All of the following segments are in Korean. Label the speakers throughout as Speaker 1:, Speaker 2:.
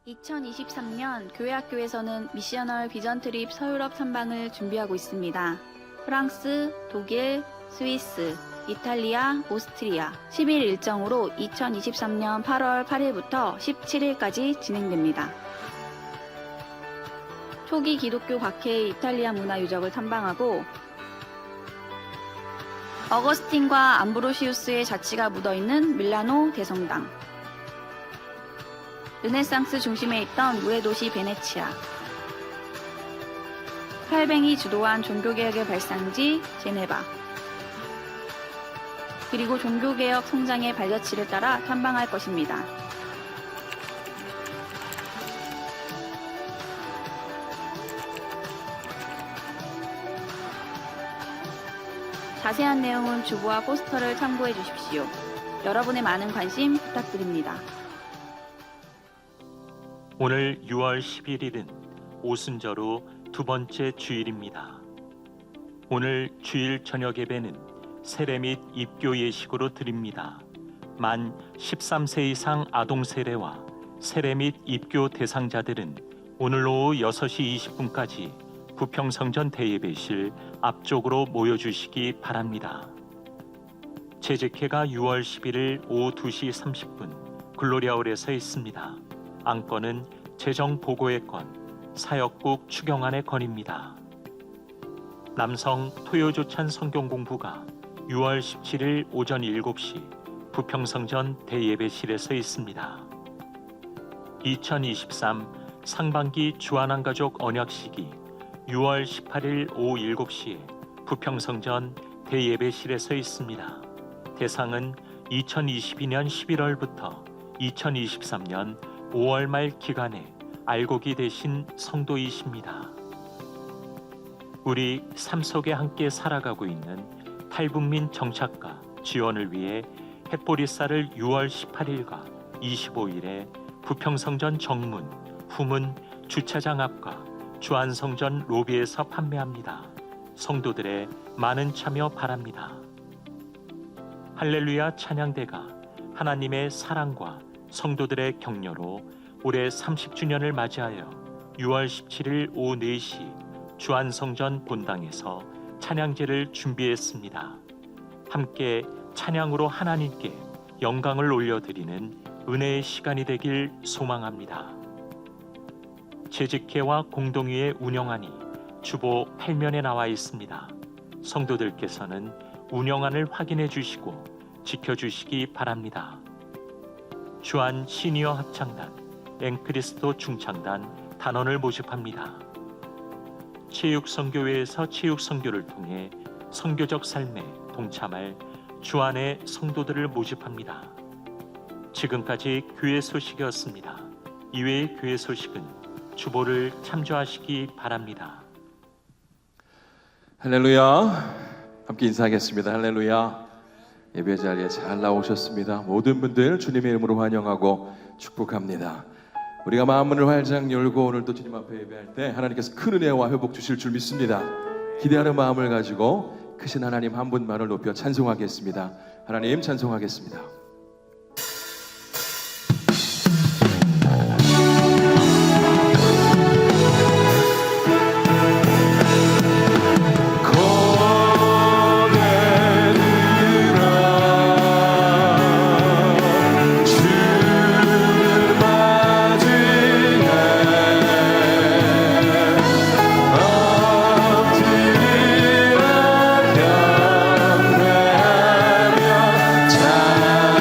Speaker 1: 2023년 교회학교에서는 미셔널 비전 트립 서유럽 탐방을 준비하고 있습니다. 프랑스, 독일, 스위스, 이탈리아, 오스트리아 10일 일정으로 2023년 8월 8일부터 17일까지 진행됩니다. 초기 기독교 박해의 이탈리아 문화 유적을 탐방하고 어거스틴과 암브로시우스의 자취가 묻어있는 밀라노 대성당, 르네상스 중심에 있던 무의 도시 베네치아, 칼뱅이 주도한 종교개혁의 발상지 제네바, 그리고 종교개혁 성장의 발자취를 따라 탐방할 것입니다. 자세한 내용은 주보와 포스터를 참고해 주십시오. 여러분의 많은 관심 부탁드립니다.
Speaker 2: 오늘 6월 11일은 오순절 후 두 번째 주일입니다. 오늘 주일 저녁 예배는 세례 및 입교 예식으로 드립니다. 만 13세 이상 아동 세례와 세례 및 입교 대상자들은 오늘 오후 6시 20분까지 부평성전 대예배실 앞쪽으로 모여주시기 바랍니다. 재직회가 6월 11일 오후 2시 30분 글로리아홀에서 있습니다. 안건은 재정보고의 건, 사역국 추경안의 건입니다. 남성 토요조찬 성경공부가 6월 17일 오전 7시 부평성전 대예배실에서 있습니다. 2023 상반기 주안한가족 언약식이 6월 18일 오후 7시에 부평성전 대예배실에서 있습니다. 대상은 2022년 11월부터 2023년 5월 말 기간에 알곡이 되신 성도이십니다. 우리 삶 속에 함께 살아가고 있는 탈북민 정착과 지원을 위해 햇보리쌀을 6월 18일과 25일에 부평성전 정문, 후문, 주차장 앞과 주안성전 로비에서 판매합니다. 성도들의 많은 참여 바랍니다. 할렐루야 찬양대가 하나님의 사랑과 성도들의 격려로 올해 30주년을 맞이하여 6월 17일 오후 4시 주안성전 본당에서 찬양제를 준비했습니다. 함께 찬양으로 하나님께 영광을 올려드리는 은혜의 시간이 되길 소망합니다. 재직회와 공동위에 운영안이 주보 8면에 나와 있습니다. 성도들께서는 운영안을 확인해 주시고 지켜주시기 바랍니다. 주안 시니어 합창단, 앵크리스도 중창단 단원을 모집합니다. 체육선교회에서 체육선교를 통해 선교적 삶에 동참할 주안의 성도들을 모집합니다. 지금까지 교회 소식이었습니다. 이외의 교회 소식은 주보를 참조하시기 바랍니다.
Speaker 3: 할렐루야. 함께 인사하겠습니다. 할렐루야. 예배 자리에 잘 나오셨습니다. 모든 분들 주님의 이름으로 환영하고 축복합니다. 우리가 마음문을 활짝 열고 오늘도 주님 앞에 예배할 때 하나님께서 큰 은혜와 회복 주실 줄 믿습니다. 기대하는 마음을 가지고 크신 하나님 한 분만을 높여 찬송하겠습니다. 하나님 찬송하겠습니다.
Speaker 4: 자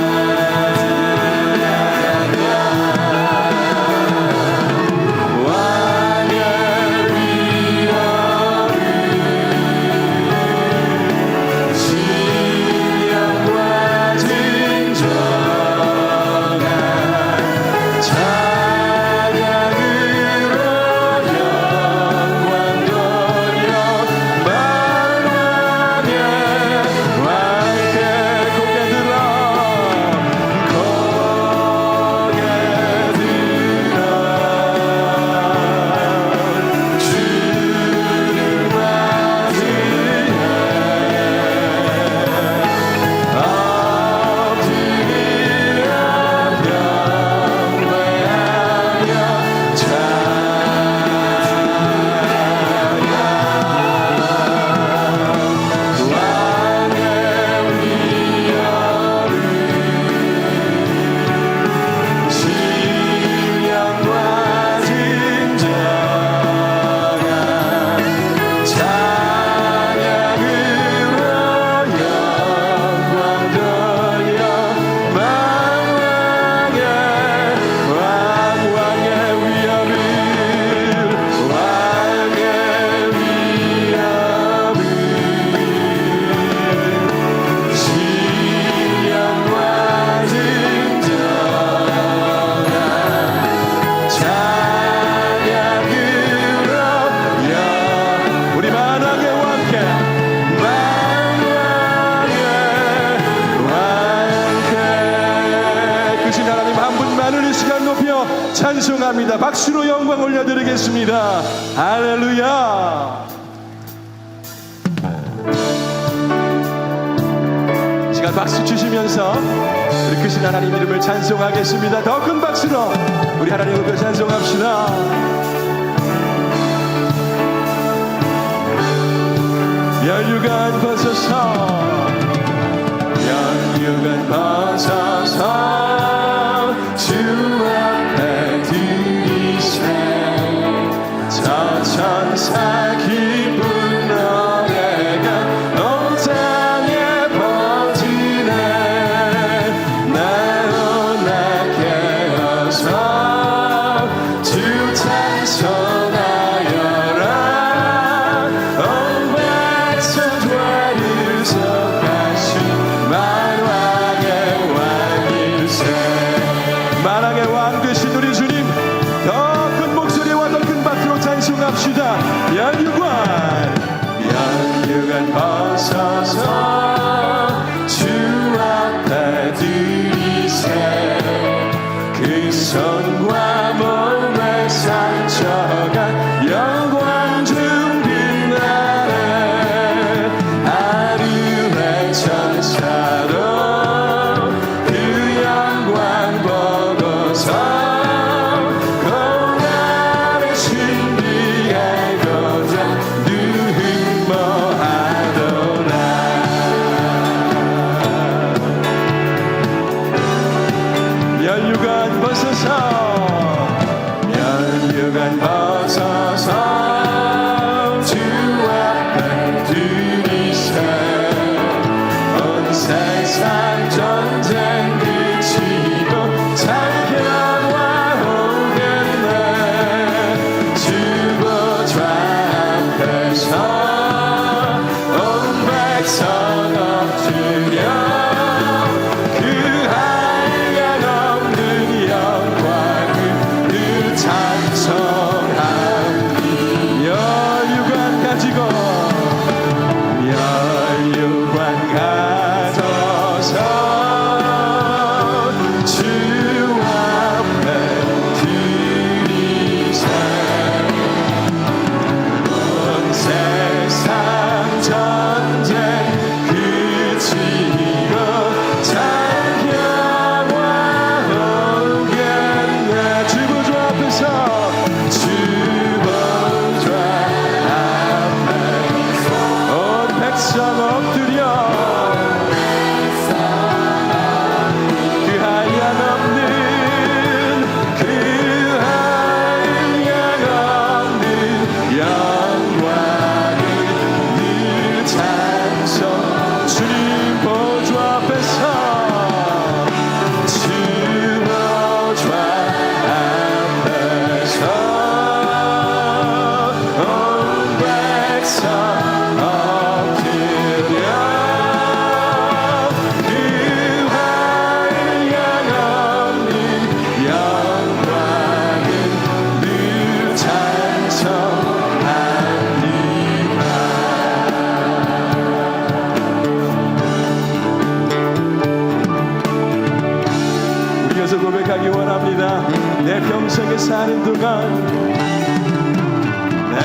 Speaker 3: 감사합니다. 박수로 영광 올려드리겠습니다. 할렐루야. 시간 박수 주시면서 우리 크신 하나님 이름을 찬송하겠습니다. 더 큰 박수로 우리 하나님 이름을 찬송합시다. 연유관 벗어서 연유관 벗어서 주 앞에 들이세 저 천사 기쁜 노래가 온 땅에 퍼지네 나오나 깨어서 주 찬송하여라 온 백성 죄를 속하신 만왕의 왕일세 만왕의 왕 되신 우리 주님 더 큰 목소리와 더 큰 박수로 찬송합시다. 연유관 벗어서 주 앞에 들이세 그 손과 몸의 상처가 영광 중 빛나네 하루의 천사로 그 영광 보고서 고난의 신비하고자 눈모하도다 연유관 벗어서 연유관 벗어서 주 앞에 들이세 온 세상 전쟁 그치고 찬양과 오겠네 주보좌 앞에서 온 백성 엎드려 그 한량없는 영광을 그 찬송하니 연유관 가지고 연유관 가져서 주 앞에 들이세 온 세상 전쟁 그치고 찬양과 오겠네 주보좌 앞에서 주보좌 앞에 온 백성 엎드려 그 한량없는 그 한량없는 영광을 늘 찬송 주님 보좌 앞에서 주보좌 앞에서 온 백성 엎드려 그 한량없는 영광을 늘 찬송하리라 우리 여기서 고백하기 원합니다. 내 평생에 사는 동안 내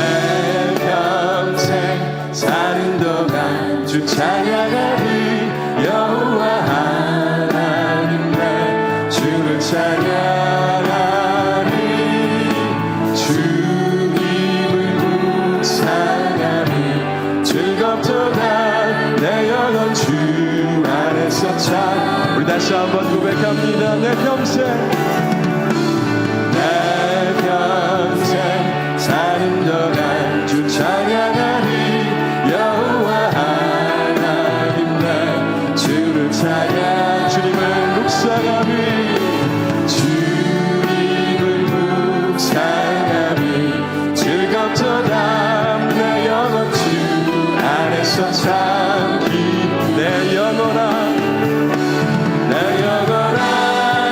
Speaker 3: 평생 사는 동안 주 찬양하리 여호와 하나님 내 주를 찬양하리 주님을 묵상하리 즐겁도다 내 영혼 주 안에서 찬 우리 다시 한번 고백합니다. 내 평생 사는 동안 주 찬양하리 여호와 하나님 내 주를 찬양 주님을 묵상하리 주님을 묵상하리 즐겁도다 내 영혼 주 안에서 참기 내 영혼아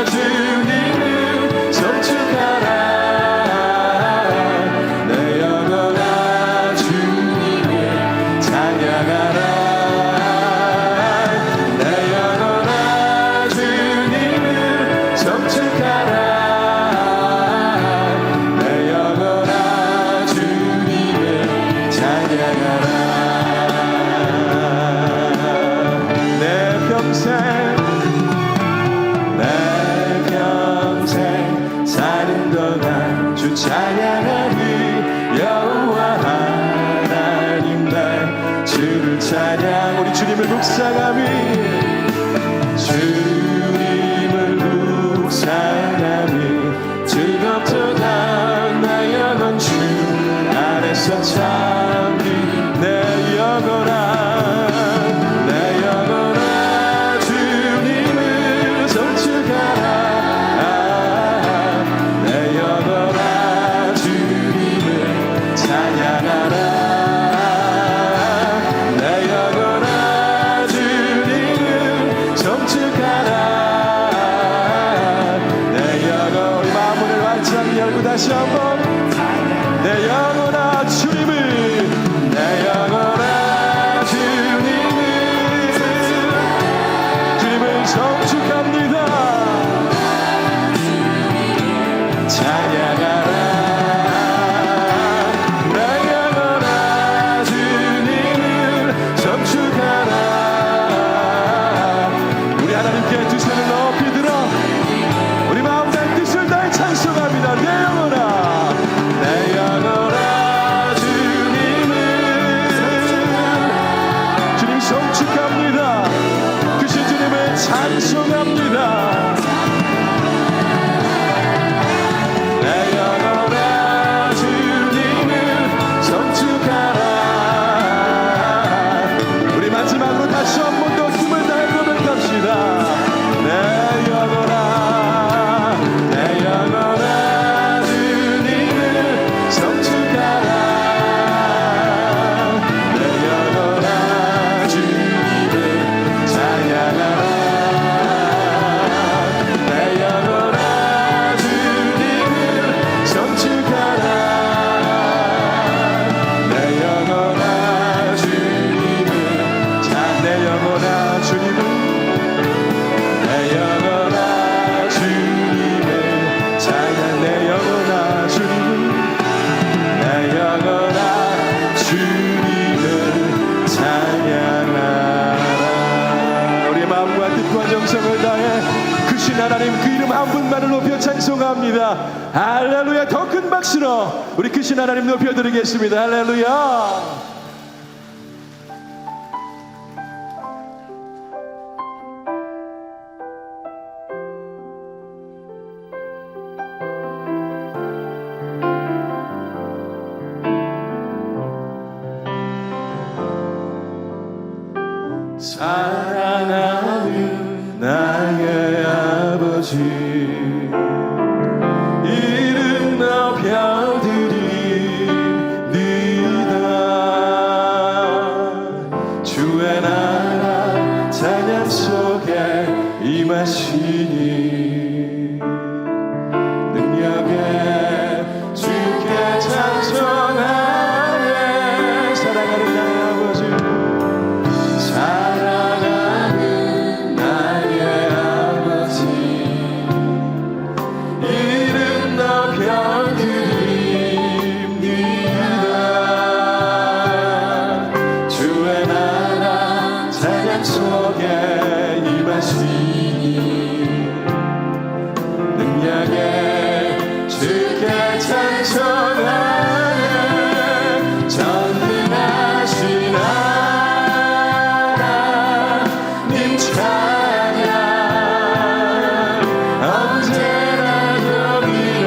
Speaker 3: 주님을 송축하라 내 영혼아 주님을 찬양하라 내 영혼아 우리 주님을 묵상함이 주님을 묵상함이 즐겁도다 나 영혼 주 안에서 잠기 내 영혼아 주님을 송축하라 내 영혼아 주님을 찬양하라 내 영혼아 주님을 송축하라 내 영혼 우리 마음문을 활짝 열고 다시 한번 내 영혼아 주님을 내 영혼아 주님을 송축합니다 찬양하라 내 영혼아 주님을 송축하라 우리 하나님께 두 손을 높이 들어 우리 마음 다해 뜻을 다해 찬송합니다 내 영혼아 주님 송축합니다 크신 주님을 찬송합니다 내 영혼아 주님을 송축하라 우리 마지막으로 다시 한 번 더 힘을 다해 고백합시다 내 영혼아 주님을 송축하라 내 영혼아 주님을 찬양하라 내 영혼아 주님을 송축하라 내 영혼아 주님을 내 영혼아 주님을 내 영혼아 주님을 찬양 내 영혼아 주님을 내 영혼아 주님을 찬양하라 우리의 마음과 뜻과 정성을 다해 크신 하나님 그 이름 한 분만을 높여 찬송합니다 할렐루야 더 큰 박수로 우리 크신 하나님 높여드리겠습니다 할렐루야 사랑하는 나의 아버지 이름 높여드립니다 주의 나라 찬양 속에 임하시니 능력에 주께 찬송하네 사랑하는 나의 아버지 사랑하는 나의 아버지 이름 높여드립니다 주의 나라 찬양 속에 임하시니 능력에 주께 찬송하네 전능하신 하나님 찬양 언제나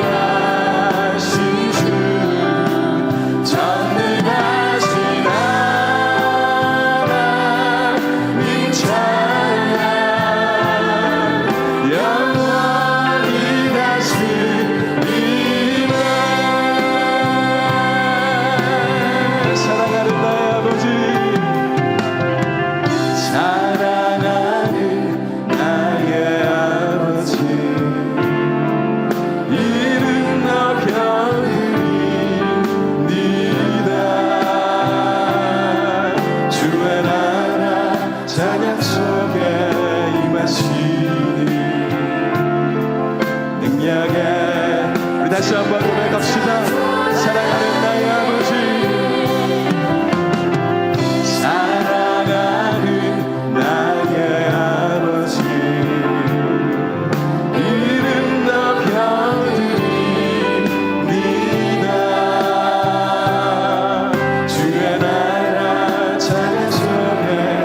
Speaker 3: 영원하신 주 전능하신 하나님 찬양 영원히 다스리네 사랑하는 나의 아버지 사랑하는 나의 아버지 이름 높여드립니다 주의 나라 찬양 속에 임하시니 능력에 우리 다시 한번 고백합시다 사랑하는 나의 아버지 사랑하는 나의 아버지 이름 높여드립니다 주의 나라 찬양 속에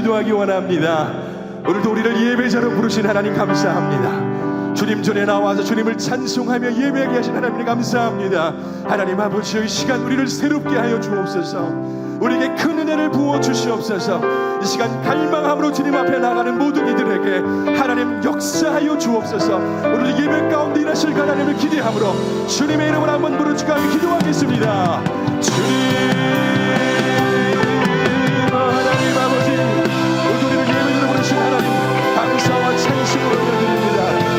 Speaker 3: 기도하기 원합니다. 오늘도 우리를 예배자로 부르신 하나님 감사합니다. 주님 전에 나와서 주님을 찬송하며 예배하게 하신 하나님 감사합니다. 하나님 아버지여, 이 시간 우리를 새롭게 하여 주옵소서. 우리에게 큰 은혜를 부어 주시옵소서. 이 시간 갈망함으로 주님 앞에 나가는 모든 이들에게 하나님 역사하여 주옵소서. 오늘 예배 가운데 일하실 하나님을 기대함으로 주님의 이름을 한번 부르짖으며 기도하겠습니다. 주님, 하나님 아버지, 오늘 우리를 예배자로 부르신 하나님 감사와 찬송을 올려드립니다.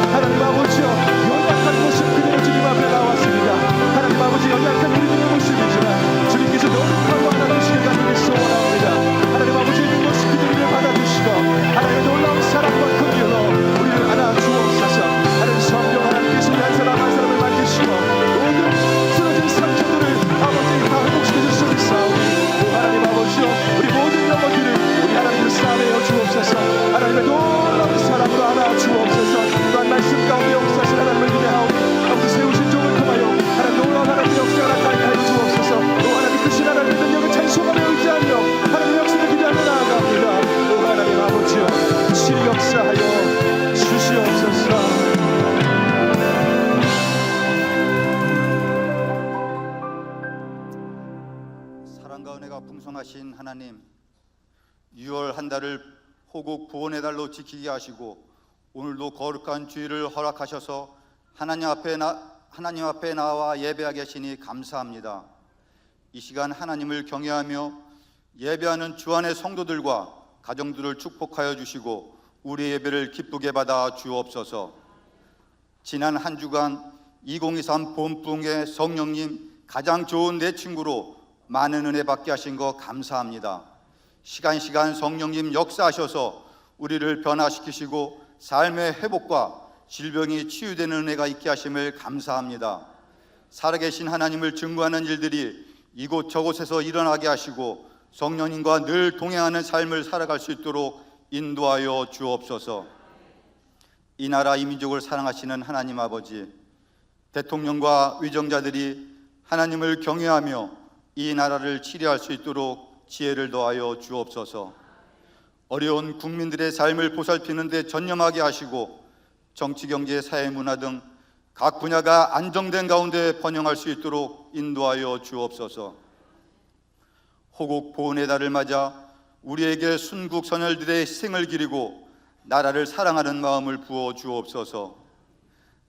Speaker 3: 하나님 아버지여, 연약한 모습 그대로 주님 앞에 나왔습니다. 하나님 아버지, 연약한 우리들의 모습이지만 주님께서 너무 안아주시길 간절히 소원합니다. 하나님 아버지, 이 모습 그대를 받아주시고 하나님의 놀라운 사랑과 긍휼로 우리를 안아주옵소서. 하나님 성령 하나님께서 한 사람 한 사람을 만드시고 모든 쓰러진 상처들을 아버지 다 회복시켜 주시옵사오니 또 하나님 아버지여, 우리 모든 영혼들을 우리 하나님을 싸매어 주옵소서. 하나님의 놀라운 사랑으로 안아주옵소서. 또한 말씀 가운데 역사하신 하나님을 기대하오니 아버지 세우신 종을 통하여 하나님 놀라운 하나님의 역사가 나타나게 하여 주옵소서. 또 하나님 크신 하나님의 능력을 찬송하며 의지하며 하나님의 역사를 기대하며 나아갑니다. 또 하나님 아버지여, 친히 역사하여 주시옵소서.
Speaker 4: 사랑과 은혜가 풍성하신 하나님, 6월 한 달을 호국 구원의 달로 지키게 하시고 오늘도 거룩한 주일을 허락하셔서 하나님 앞에 나와 예배하게 하시니 감사합니다. 이 시간 하나님을 경외하며 예배하는 주안의 성도들과 가정들을 축복하여 주시고 우리 예배를 기쁘게 받아 주옵소서. 지난 한 주간 2023 봄풍의 성령님 가장 좋은 내 친구로 많은 은혜 받게 하신 거 감사합니다. 시간 성령님 역사하셔서 우리를 변화시키시고 삶의 회복과 질병이 치유되는 은혜가 있게 하심을 감사합니다. 살아계신 하나님을 증거하는 일들이 이곳저곳에서 일어나게 하시고 성령님과 늘 동행하는 삶을 살아갈 수 있도록 인도하여 주옵소서. 이 나라 이 민족을 사랑하시는 하나님 아버지, 대통령과 위정자들이 하나님을 경외하며 이 나라를 치료할 수 있도록 지혜를 더하여 주옵소서. 어려운 국민들의 삶을 보살피는 데 전념하게 하시고 정치, 경제, 사회, 문화 등 각 분야가 안정된 가운데 번영할 수 있도록 인도하여 주옵소서. 호국 보훈의 달을 맞아 우리에게 순국 선열들의 희생을 기리고 나라를 사랑하는 마음을 부어 주옵소서.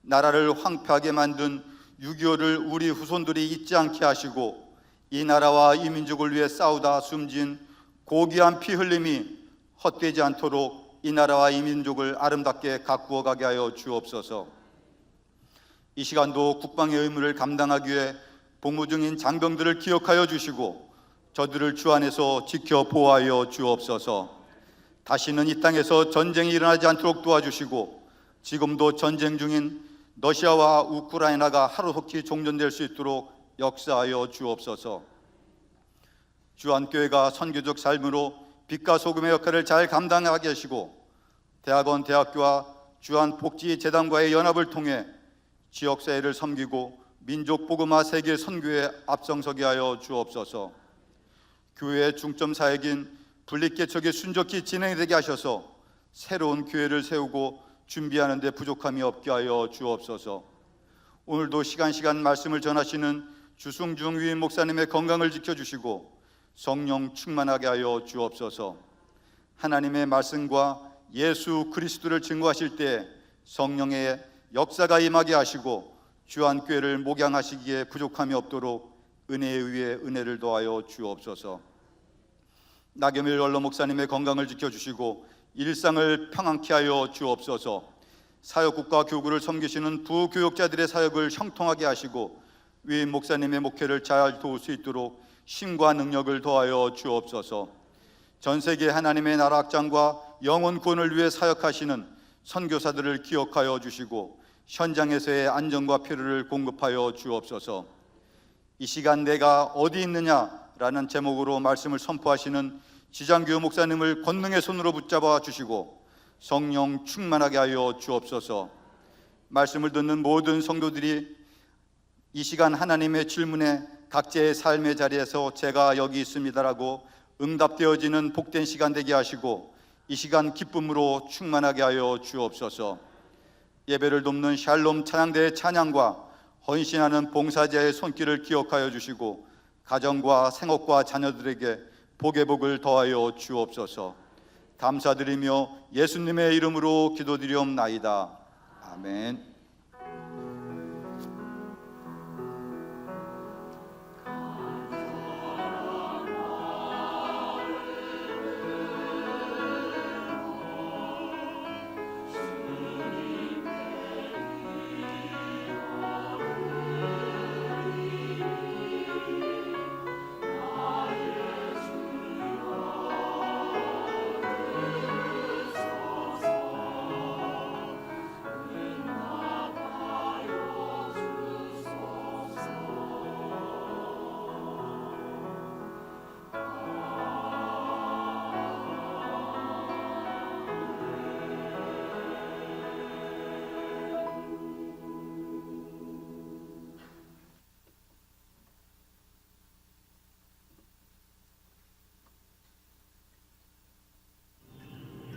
Speaker 4: 나라를 황폐하게 만든 6.25를 우리 후손들이 잊지 않게 하시고 이 나라와 이 민족을 위해 싸우다 숨진 고귀한 피 흘림이 헛되지 않도록 이 나라와 이 민족을 아름답게 가꾸어 가게 하여 주옵소서. 이 시간도 국방의 의무를 감당하기 위해 복무 중인 장병들을 기억하여 주시고 저들을 주 안에서 지켜 보호하여 주옵소서. 다시는 이 땅에서 전쟁이 일어나지 않도록 도와주시고 지금도 전쟁 중인 러시아와 우크라이나가 하루속히 종전될 수 있도록 역사하여 주옵소서. 주안교회가 선교적 삶으로 빛과 소금의 역할을 잘 감당하게 하시고 대학원, 대학교와 주안복지재단과의 연합을 통해 지역사회를 섬기고 민족 복음화 세계 선교에 앞장서게 하여 주옵소서. 교회의 중점 사역인 분립개척이 순적히 진행되게 하셔서 새로운 교회를 세우고 준비하는 데 부족함이 없게 하여 주옵소서. 오늘도 시간 말씀을 전하시는 주승중 위임 목사님의 건강을 지켜주시고 성령 충만하게 하여 주옵소서. 하나님의 말씀과 예수 그리스도를 증거하실 때 성령의 역사가 임하게 하시고 주안교회를 목양하시기에 부족함이 없도록 은혜에 의해 은혜를 더하여 주옵소서. 나겸일 원로 목사님의 건강을 지켜주시고 일상을 평안케 하여 주옵소서. 사역국과 교구를 섬기시는 부교역자들의 사역을 형통하게 하시고 위임 목사님의 목회를 잘 도울 수 있도록 힘과 능력을 더하여 주옵소서. 전 세계 하나님의 나라 확장과 영혼 구원을 위해 사역하시는 선교사들을 기억하여 주시고 현장에서의 안정과 필요를 공급하여 주옵소서. 이 시간 내가 어디 있느냐라는 제목으로 말씀을 선포하시는 지장교 목사님을 권능의 손으로 붙잡아 주시고 성령 충만하게 하여 주옵소서. 말씀을 듣는 모든 성도들이 이 시간 하나님의 질문에 각자의 삶의 자리에서 제가 여기 있습니다라고 응답되어지는 복된 시간 되게 하시고 이 시간 기쁨으로 충만하게 하여 주옵소서. 예배를 돕는 샬롬 찬양대의 찬양과 헌신하는 봉사자의 손길을 기억하여 주시고 가정과 생업과 자녀들에게 복의 복을 더하여 주옵소서. 감사드리며 예수님의 이름으로 기도드리옵나이다. 아멘.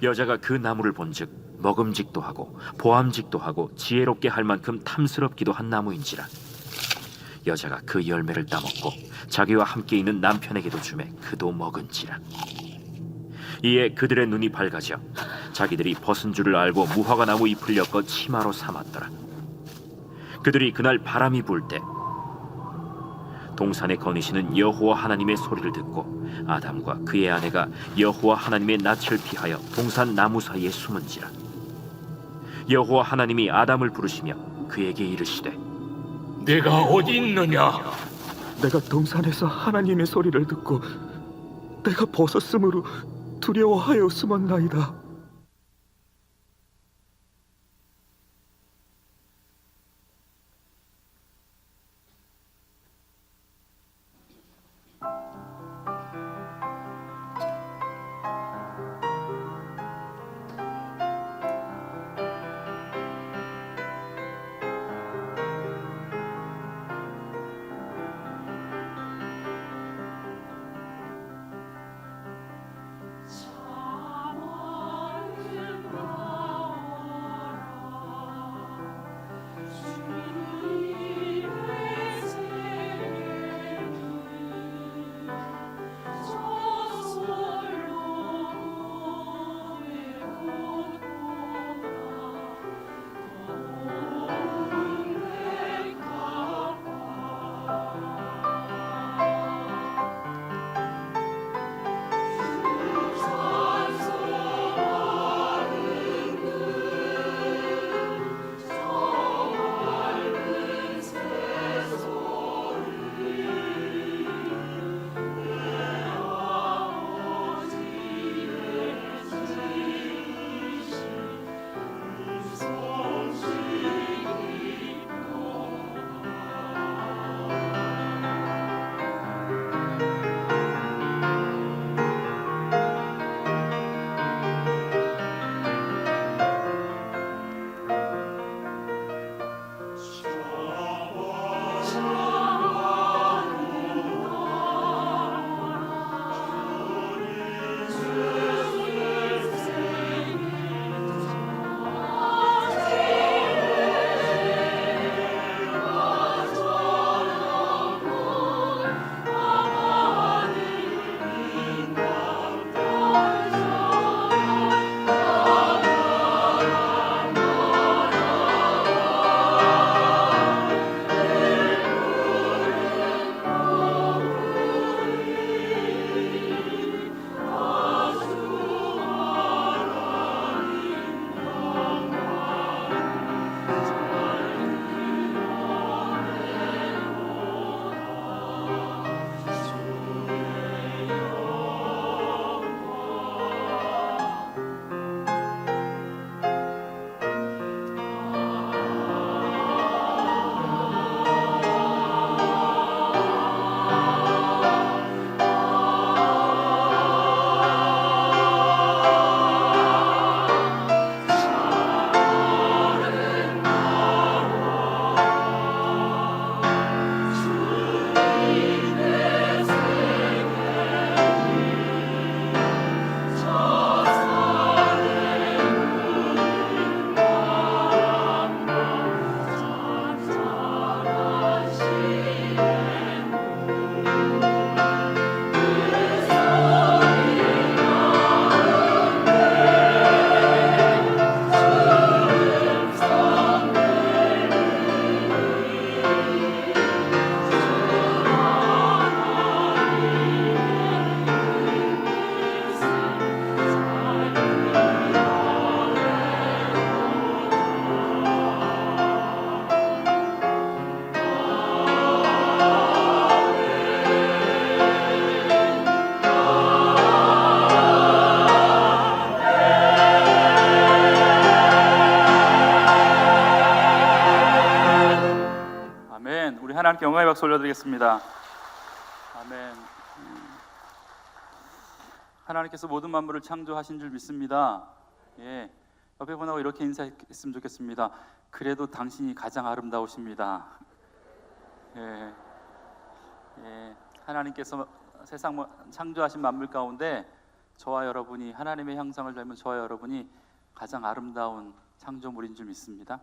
Speaker 5: 여자가 그 나무를 본즉 먹음직도 하고 보암직도 하고 지혜롭게 할 만큼 탐스럽기도 한 나무인지라. 여자가 그 열매를 따먹고 자기와 함께 있는 남편에게도 주매 그도 먹은지라. 이에 그들의 눈이 밝아져 자기들이 벗은 줄을 알고 무화과 나무 잎을 엮어 치마로 삼았더라. 그들이 그날 바람이 불 때 동산에 거니시는 여호와 하나님의 소리를 듣고 아담과 그의 아내가 여호와 하나님의 낯을 피하여 동산 나무 사이에 숨은지라. 여호와 하나님이 아담을 부르시며 그에게 이르시되
Speaker 6: 네가 어디 있느냐?
Speaker 7: 내가 동산에서 하나님의 소리를 듣고 내가 벗었으므로 두려워하여 숨었나이다.
Speaker 8: 함께 영광의 박수 올려드리겠습니다. 아멘. 하나님께서 모든 만물을 창조하신 줄 믿습니다. 예, 옆에 분하고 이렇게 인사했으면 좋겠습니다. 그래도 당신이 가장 아름다우십니다. 예, 하나님께서 세상 창조하신 만물 가운데 저와 여러분이 하나님의 형상을 닮은 저와 여러분이 가장 아름다운 창조물인 줄 믿습니다.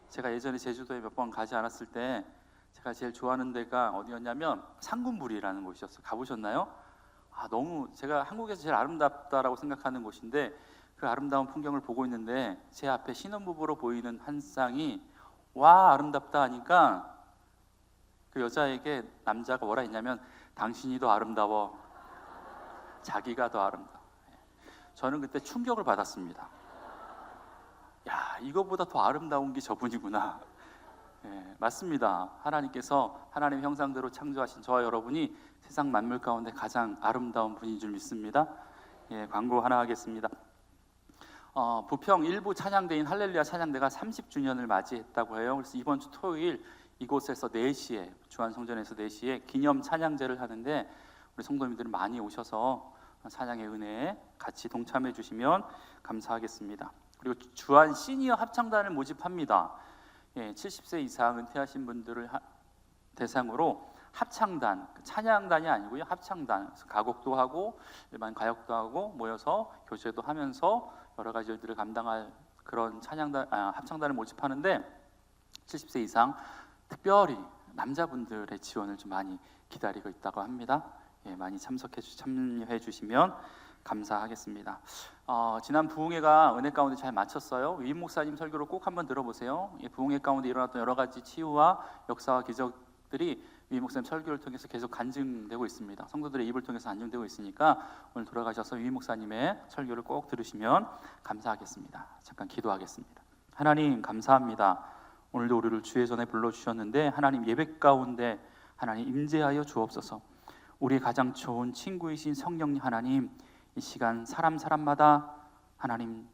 Speaker 8: 제가 예전에 제주도에 몇 번 가지 않았을 때 제가 제일 좋아하는 데가 어디였냐면 상군부리라는 곳이었어요. 가보셨나요? 너무 제가 한국에서 제일 아름답다라고 생각하는 곳인데 그 아름다운 풍경을 보고 있는데 제 앞에 신혼부부로 보이는 한 쌍이 와 아름답다 하니까 그 여자에게 남자가 뭐라 했냐면 당신이 더 아름다워, 자기가 더 아름다워. 저는 그때 충격을 받았습니다. 야, 이거보다 더 아름다운 게 저분이구나. 맞습니다. 하나님께서 하나님의 형상대로 창조하신 저와 여러분이 세상 만물 가운데 가장 아름다운 분인 줄 믿습니다. 광고 하나 하겠습니다. 부평 일부 찬양대인 할렐루야 찬양대가 30주년을 맞이했다고 해요. 그래서 이번 주 토요일 이곳에서 4시에 주안성전에서 4시에 기념 찬양제를 하는데 우리 성도님들이 많이 오셔서 찬양의 은혜에 같이 동참해 주시면 감사하겠습니다. 그리고 주안 시니어 합창단을 모집합니다. 70세 이상 은퇴하신 분들을 대상으로 합창단, 찬양단이 아니고요 합창단, 그래서 가곡도 하고 일반 가역도 하고 모여서 교제도 하면서 여러 가지 일들을 감당할 그런 합창단을 모집하는데 70세 이상 특별히 남자분들의 지원을 좀 많이 기다리고 있다고 합니다. 많이 참여해 주시면 감사하겠습니다. 지난 부흥회가 은혜 가운데 잘 마쳤어요. 위임 목사님 설교를 꼭 한번 들어보세요. 부흥회 가운데 일어났던 여러 가지 치유와 역사와 기적들이 위임 목사님 설교를 통해서 계속 간증되고 있습니다. 성도들의 입을 통해서 안증되고 있으니까 오늘 돌아가셔서 위임 목사님의 설교를 꼭 들으시면 감사하겠습니다. 잠깐 기도하겠습니다. 하나님 감사합니다. 오늘도 우리를 주의 전에 불러주셨는데 하나님 예배 가운데 하나님 임재하여 주옵소서. 우리의 가장 좋은 친구이신 성령님 하나님 이 시간 사람마다 하나님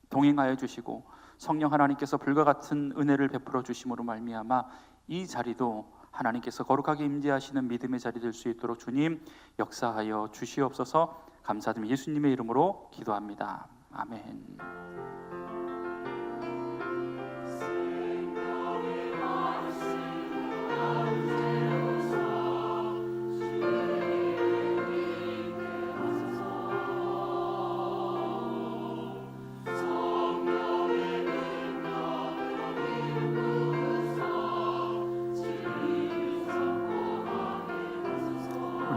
Speaker 8: 동행하여 주시고 성령 하나님께서 불과 같은 은혜를 베풀어 주심으로 말미암아 이 자리도 하나님께서 거룩하게 임재하시는 믿음의 자리 될 수 있도록 주님 역사하여 주시옵소서. 감사드리며 예수님의 이름으로 기도합니다. 아멘.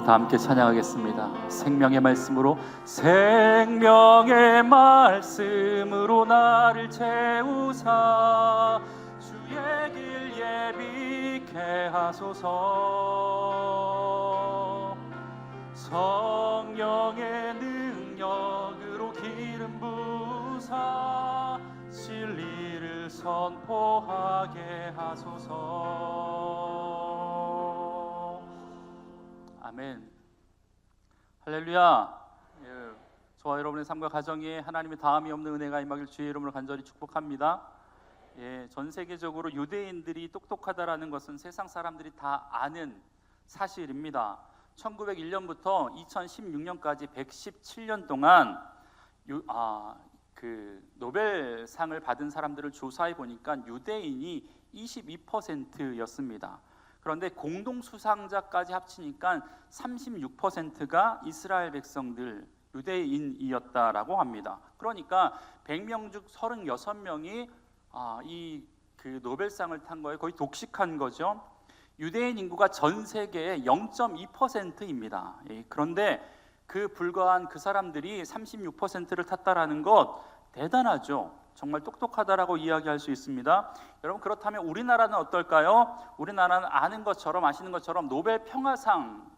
Speaker 8: 다 함께 찬양하겠습니다. 생명의 말씀으로 나를 채우사 주의 길 예비케 하소서. 성령의 능력으로 기름 부사 진리를 선포하게 하소서. 아멘. 할렐루야. 저와 여러분의 삶과 가정에 하나님의 다함이 없는 은혜가 임하길 주의 이름으로 간절히 축복합니다. 전 세계적으로 유대인들이 똑똑하다라는 것은 세상 사람들이 다 아는 사실입니다. 1901년부터 2016년까지 117년 동안 노벨상을 받은 사람들을 조사해 보니까 유대인이 22%였습니다. 그런데 공동 수상자까지 합치니까 36%가 이스라엘 백성들 유대인이었다라고 합니다. 그러니까 100명 중 36명이 그 노벨상을 탄 거에 거의 독식한 거죠. 유대인 인구가 전 세계의 0.2%입니다. 그런데 불과한 그 사람들이 36%를 탔다라는 것 대단하죠. 정말 똑똑하다라고 이야기할 수 있습니다. 여러분 그렇다면 우리나라는 어떨까요? 우리나라는 아시는 것처럼 노벨 평화상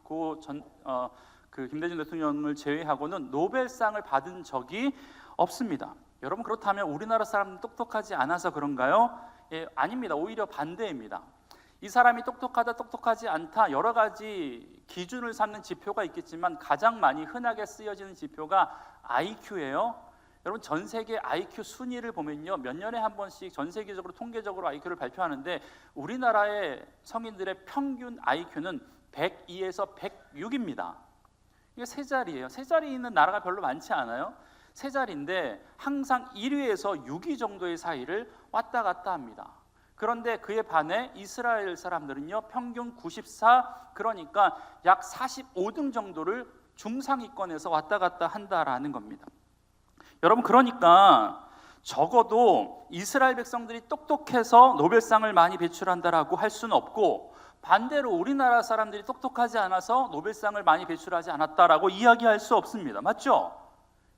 Speaker 8: 김대중 대통령을 제외하고는 노벨상을 받은 적이 없습니다. 여러분 그렇다면 우리나라 사람은 똑똑하지 않아서 그런가요? 아닙니다. 오히려 반대입니다. 이 사람이 똑똑하다 똑똑하지 않다 여러 가지 기준을 삼는 지표가 있겠지만 가장 많이 흔하게 쓰여지는 지표가 IQ예요. 여러분 전 세계 IQ 순위를 보면요, 몇 년에 한 번씩 전 세계적으로 통계적으로 IQ를 발표하는데 우리나라의 성인들의 평균 IQ는 102에서 106입니다. 이게 세 자리예요. 세 자리 있는 나라가 별로 많지 않아요. 세 자리인데 항상 1위에서 6위 정도의 사이를 왔다 갔다 합니다. 그런데 그에 반해 이스라엘 사람들은요, 평균 94, 그러니까 약 45등 정도를 중상위권에서 왔다 갔다 한다라는 겁니다. 여러분, 그러니까 적어도 이스라엘 백성들이 똑똑해서 노벨상을 많이 배출한다라고 할 수는 없고, 반대로 우리나라 사람들이 똑똑하지 않아서 노벨상을 많이 배출하지 않았다라고 이야기할 수 없습니다. 맞죠?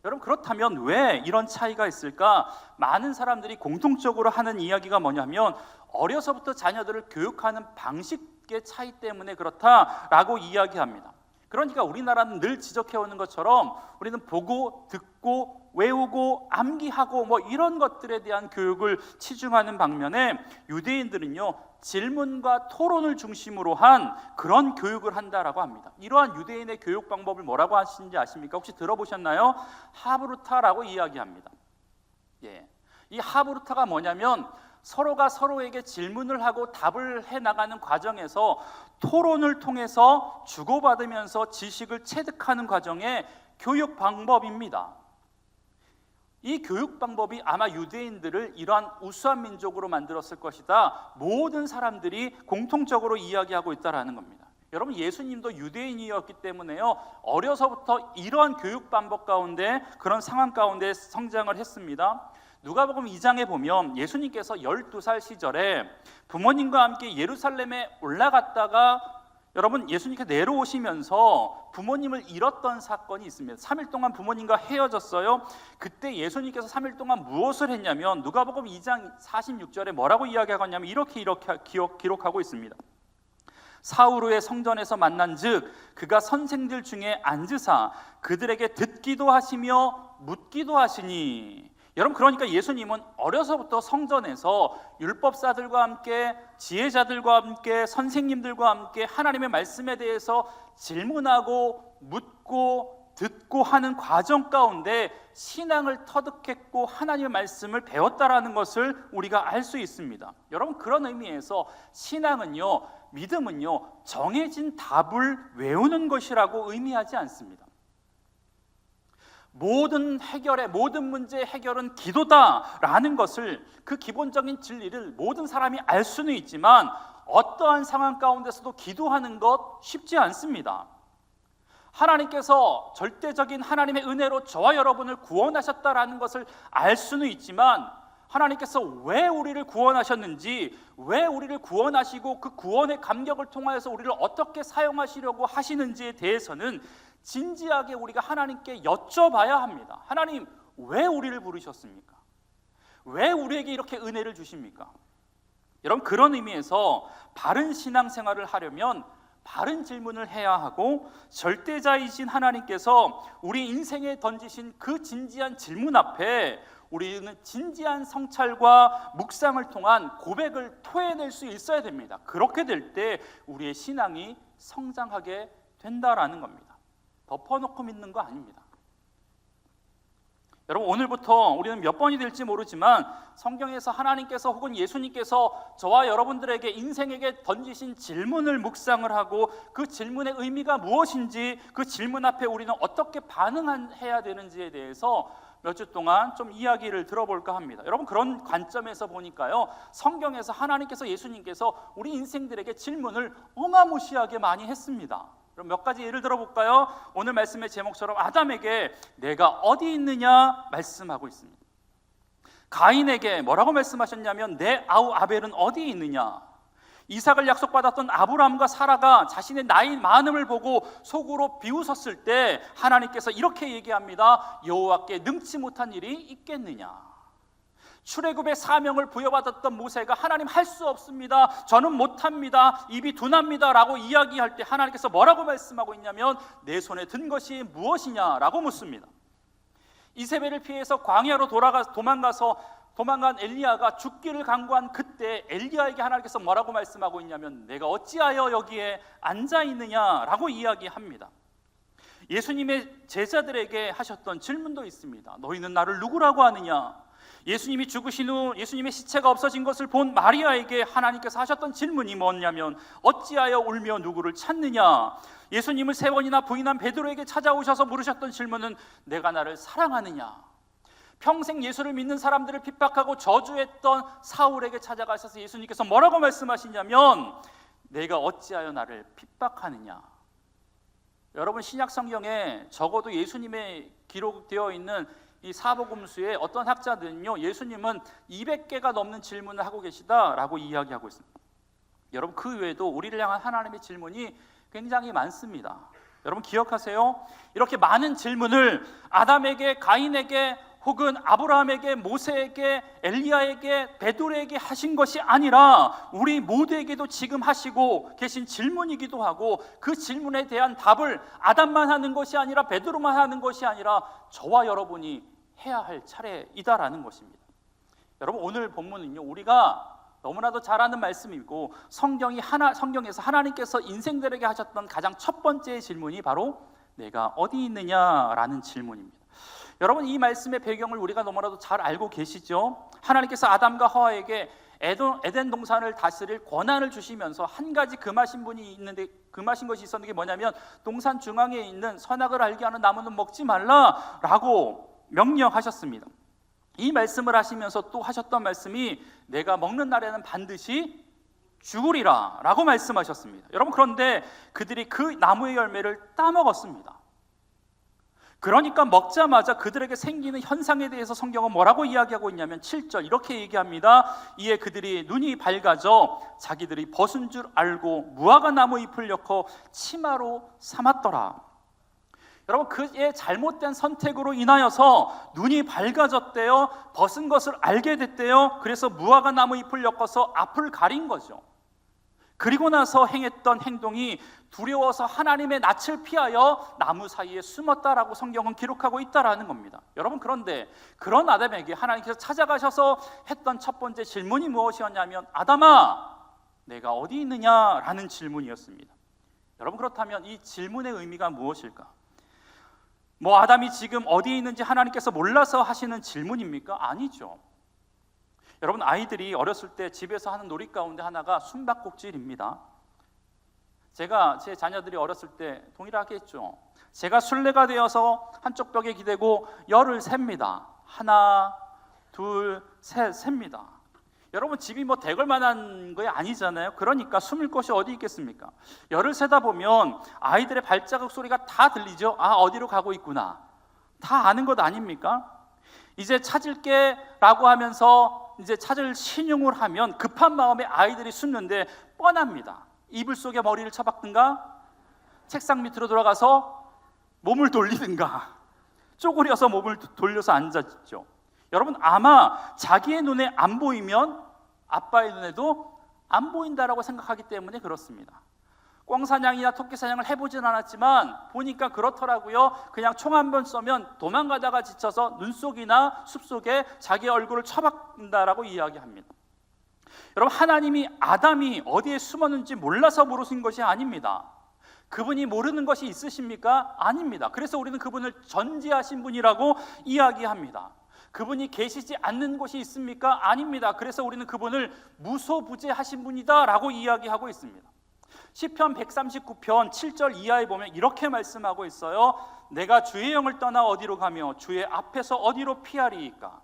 Speaker 8: 여러분, 그렇다면 왜 이런 차이가 있을까? 많은 사람들이 공통적으로 하는 이야기가 뭐냐면 어려서부터 자녀들을 교육하는 방식의 차이 때문에 그렇다라고 이야기합니다. 그러니까 우리나라는 늘 지적해오는 것처럼 우리는 보고, 듣고, 외우고, 암기하고 뭐 이런 것들에 대한 교육을 치중하는 반면에 유대인들은요, 질문과 토론을 중심으로 한 그런 교육을 한다라고 합니다. 이러한 유대인의 교육 방법을 뭐라고 하시는지 아십니까? 혹시 들어보셨나요? 하브루타라고 이야기합니다. 예, 이 하브루타가 뭐냐면 서로가 서로에게 질문을 하고 답을 해나가는 과정에서 토론을 통해서 주고받으면서 지식을 체득하는 과정의 교육 방법입니다. 이 교육 방법이 아마 유대인들을 이러한 우수한 민족으로 만들었을 것이다, 모든 사람들이 공통적으로 이야기하고 있다는 겁니다. 여러분, 예수님도 유대인이었기 때문에요, 어려서부터 이러한 교육 방법 가운데, 그런 상황 가운데 성장을 했습니다. 누가복음 2장에 보면 예수님께서 12살 시절에 부모님과 함께 예루살렘에 올라갔다가 여러분, 예수님께서 내려오시면서 부모님을 잃었던 사건이 있습니다. 3일 동안 부모님과 헤어졌어요. 그때 예수님께서 3일 동안 무엇을 했냐면 누가복음 2장 46절에 뭐라고 이야기하냐면 이렇게 기록하고 있습니다. 사흘 후에 성전에서 만난즉 그가 선생들 중에 앉으사 그들에게 듣기도 하시며 묻기도 하시니. 여러분, 그러니까 예수님은 어려서부터 성전에서 율법사들과 함께, 지혜자들과 함께, 선생님들과 함께 하나님의 말씀에 대해서 질문하고 묻고 듣고 하는 과정 가운데 신앙을 터득했고 하나님의 말씀을 배웠다라는 것을 우리가 알 수 있습니다. 여러분, 그런 의미에서 신앙은요, 믿음은요, 정해진 답을 외우는 것이라고 의미하지 않습니다. 모든 문제의 해결은 기도다라는 것을, 그 기본적인 진리를 모든 사람이 알 수는 있지만 어떠한 상황 가운데서도 기도하는 것 쉽지 않습니다. 하나님께서 절대적인 하나님의 은혜로 저와 여러분을 구원하셨다라는 것을 알 수는 있지만 하나님께서 왜 우리를 구원하셨는지, 왜 우리를 구원하시고 그 구원의 감격을 통하여서 우리를 어떻게 사용하시려고 하시는지에 대해서는 진지하게 우리가 하나님께 여쭤봐야 합니다. 하나님, 왜 우리를 부르셨습니까? 왜 우리에게 이렇게 은혜를 주십니까? 여러분, 그런 의미에서 바른 신앙생활을 하려면 바른 질문을 해야 하고, 절대자이신 하나님께서 우리 인생에 던지신 그 진지한 질문 앞에 우리는 진지한 성찰과 묵상을 통한 고백을 토해낼 수 있어야 됩니다. 그렇게 될 때 우리의 신앙이 성장하게 된다라는 겁니다. 덮어놓고 믿는 거 아닙니다. 여러분, 오늘부터 우리는 몇 번이 될지 모르지만 성경에서 하나님께서 혹은 예수님께서 저와 여러분들에게 인생에게 던지신 질문을 묵상을 하고 그 질문의 의미가 무엇인지, 그 질문 앞에 우리는 어떻게 반응해야 되는지에 대해서 몇 주 동안 좀 이야기를 들어볼까 합니다. 여러분, 그런 관점에서 보니까요, 성경에서 하나님께서, 예수님께서 우리 인생들에게 질문을 어마무시하게 많이 했습니다. 그럼 몇 가지 예를 들어볼까요? 오늘 말씀의 제목처럼 아담에게 내가 어디 있느냐 말씀하고 있습니다. 가인에게 뭐라고 말씀하셨냐면 내 아우 아벨은 어디 있느냐. 이삭을 약속받았던 아브라함과 사라가 자신의 나이 많음을 보고 속으로 비웃었을 때 하나님께서 이렇게 얘기합니다. 여호와께 능치 못한 일이 있겠느냐. 출애굽의 사명을 부여받았던 모세가 하나님 할 수 없습니다, 저는 못합니다, 입이 둔합니다 라고 이야기할 때 하나님께서 뭐라고 말씀하고 있냐면 내 손에 든 것이 무엇이냐라고 묻습니다. 이세벨을 피해서 광야로 도망간 엘리야가 죽기를 강구한 그때 엘리야에게 하나님께서 뭐라고 말씀하고 있냐면 내가 어찌하여 여기에 앉아있느냐라고 이야기합니다. 예수님의 제자들에게 하셨던 질문도 있습니다. 너희는 나를 누구라고 하느냐? 예수님이 죽으신 후 예수님의 시체가 없어진 것을 본 마리아에게 하나님께서 하셨던 질문이 뭐냐면 어찌하여 울며 누구를 찾느냐? 예수님을 3번이나 부인한 베드로에게 찾아오셔서 물으셨던 질문은 내가 나를 사랑하느냐? 평생 예수를 믿는 사람들을 핍박하고 저주했던 사울에게 찾아가셔서 예수님께서 뭐라고 말씀하시냐면 내가 어찌하여 나를 핍박하느냐? 여러분, 신약 성경에 적어도 예수님의 기록되어 있는 이 사복음서에 어떤 학자들은요, 예수님은 200개가 넘는 질문을 하고 계시다라고 이야기하고 있습니다. 여러분, 그 외에도 우리를 향한 하나님의 질문이 굉장히 많습니다. 여러분 기억하세요? 이렇게 많은 질문을 아담에게, 가인에게, 혹은 아브라함에게, 모세에게, 엘리야에게, 베드로에게 하신 것이 아니라 우리 모두에게도 지금 하시고 계신 질문이기도 하고, 그 질문에 대한 답을 아담만 하는 것이 아니라 베드로만 하는 것이 아니라 저와 여러분이 해야 할 차례이다라는 것입니다. 여러분, 오늘 본문은요, 우리가 너무나도 잘 아는 말씀이고 성경에서 하나님께서 인생들에게 하셨던 가장 첫 번째 질문이 바로 내가 어디 있느냐라는 질문입니다. 여러분, 이 말씀의 배경을 우리가 너무나도 잘 알고 계시죠? 하나님께서 아담과 하와에게 에덴 동산을 다스릴 권한을 주시면서 한 가지 금하신 것이 있었는데, 그게 뭐냐면 동산 중앙에 있는 선악을 알게 하는 나무는 먹지 말라라고 명령하셨습니다. 이 말씀을 하시면서 또 하셨던 말씀이 내가 먹는 날에는 반드시 죽으리라 라고 말씀하셨습니다. 여러분, 그런데 그들이 그 나무의 열매를 따먹었습니다. 그러니까 먹자마자 그들에게 생기는 현상에 대해서 성경은 뭐라고 이야기하고 있냐면 7절 이렇게 얘기합니다. 이에 그들이 눈이 밝아져 자기들이 벗은 줄 알고 무화과 나무 잎을 엮어 치마로 삼았더라. 여러분, 그의 잘못된 선택으로 인하여서 눈이 밝아졌대요. 벗은 것을 알게 됐대요. 그래서 무화과 나무 잎을 엮어서 앞을 가린 거죠. 그리고 나서 행했던 행동이 두려워서 하나님의 낯을 피하여 나무 사이에 숨었다라고 성경은 기록하고 있다라는 겁니다. 여러분, 그런데 그런 아담에게 하나님께서 찾아가셔서 했던 첫 번째 질문이 무엇이었냐면 아담아, 내가 어디 있느냐라는 질문이었습니다. 여러분, 그렇다면 이 질문의 의미가 무엇일까? 뭐 아담이 지금 어디에 있는지 하나님께서 몰라서 하시는 질문입니까? 아니죠. 여러분, 아이들이 어렸을 때 집에서 하는 놀이 가운데 하나가 숨바꼭질입니다. 제가 제 자녀들이 어렸을 때 동일하게 했죠. 제가 순례가 되어서 한쪽 벽에 기대고 열을 셉니다. 하나, 둘, 셋 셉니다. 여러분, 집이 뭐 대걸만한 거 아니잖아요. 그러니까 숨을 곳이 어디 있겠습니까? 열을 세다 보면 아이들의 발자국 소리가 다 들리죠. 아, 어디로 가고 있구나. 다 아는 것 아닙니까? 이제 찾을게 라고 하면서 이제 찾을 신용을 하면 급한 마음에 아이들이 숨는데 뻔합니다. 이불 속에 머리를 처박든가, 책상 밑으로 들어가서 몸을 돌리든가, 쪼그려서 몸을 돌려서 앉았죠. 여러분, 아마 자기의 눈에 안 보이면 아빠의 눈에도 안 보인다라고 생각하기 때문에 그렇습니다. 꿩사냥이나 토끼사냥을 해보진 않았지만 보니까 그렇더라고요. 그냥 총 한 번 쏘면 도망가다가 지쳐서 눈 속이나 숲 속에 자기 얼굴을 처박는다라고 이야기합니다. 여러분, 하나님이 아담이 어디에 숨었는지 몰라서 물으신 것이 아닙니다. 그분이 모르는 것이 있으십니까? 아닙니다. 그래서 우리는 그분을 전지하신 분이라고 이야기합니다. 그분이 계시지 않는 곳이 있습니까? 아닙니다. 그래서 우리는 그분을 무소부재하신 분이다 라고 이야기하고 있습니다. 시편 139편 7절 이하에 보면 이렇게 말씀하고 있어요. 내가 주의 영을 떠나 어디로 가며 주의 앞에서 어디로 피하리이까?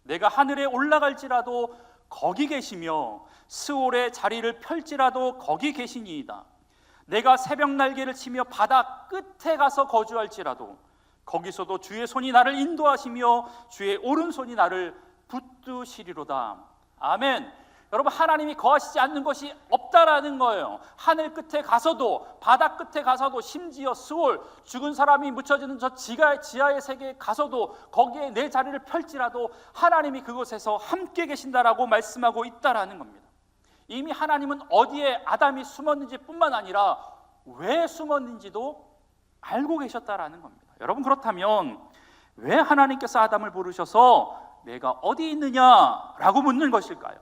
Speaker 8: 내가 하늘에 올라갈지라도 거기 계시며 스올의 자리를 펼지라도 거기 계시니이다. 내가 새벽 날개를 치며 바다 끝에 가서 거주할지라도 거기서도 주의 손이 나를 인도하시며 주의 오른손이 나를 붙드시리로다. 아멘. 여러분, 하나님이 거하시지 않는 것이 없다라는 거예요. 하늘 끝에 가서도, 바다 끝에 가서도, 심지어 스올, 죽은 사람이 묻혀지는 저 지하의 세계에 가서도 거기에 내 자리를 펼지라도 하나님이 그곳에서 함께 계신다라고 말씀하고 있다라는 겁니다. 이미 하나님은 어디에 아담이 숨었는지 뿐만 아니라 왜 숨었는지도 알고 계셨다라는 겁니다. 여러분, 그렇다면 왜 하나님께서 아담을 부르셔서 내가 어디 있느냐라고 묻는 것일까요?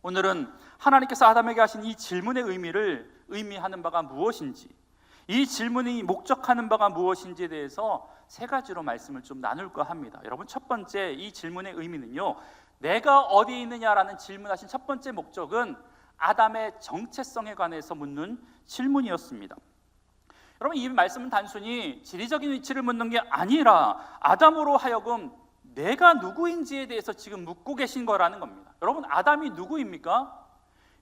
Speaker 8: 오늘은 하나님께서 아담에게 하신 이 질문의 의미하는 바가 무엇인지, 이 질문이 목적하는 바가 무엇인지에 대해서 세 가지로 말씀을 좀 나눌까 합니다. 여러분, 첫 번째 이 질문의 의미는요, 내가 어디 있느냐라는 질문하신 첫 번째 목적은 아담의 정체성에 관해서 묻는 질문이었습니다. 여러분, 이 말씀은 단순히 지리적인 위치를 묻는 게 아니라 아담으로 하여금 내가 누구인지에 대해서 지금 묻고 계신 거라는 겁니다. 여러분, 아담이 누구입니까?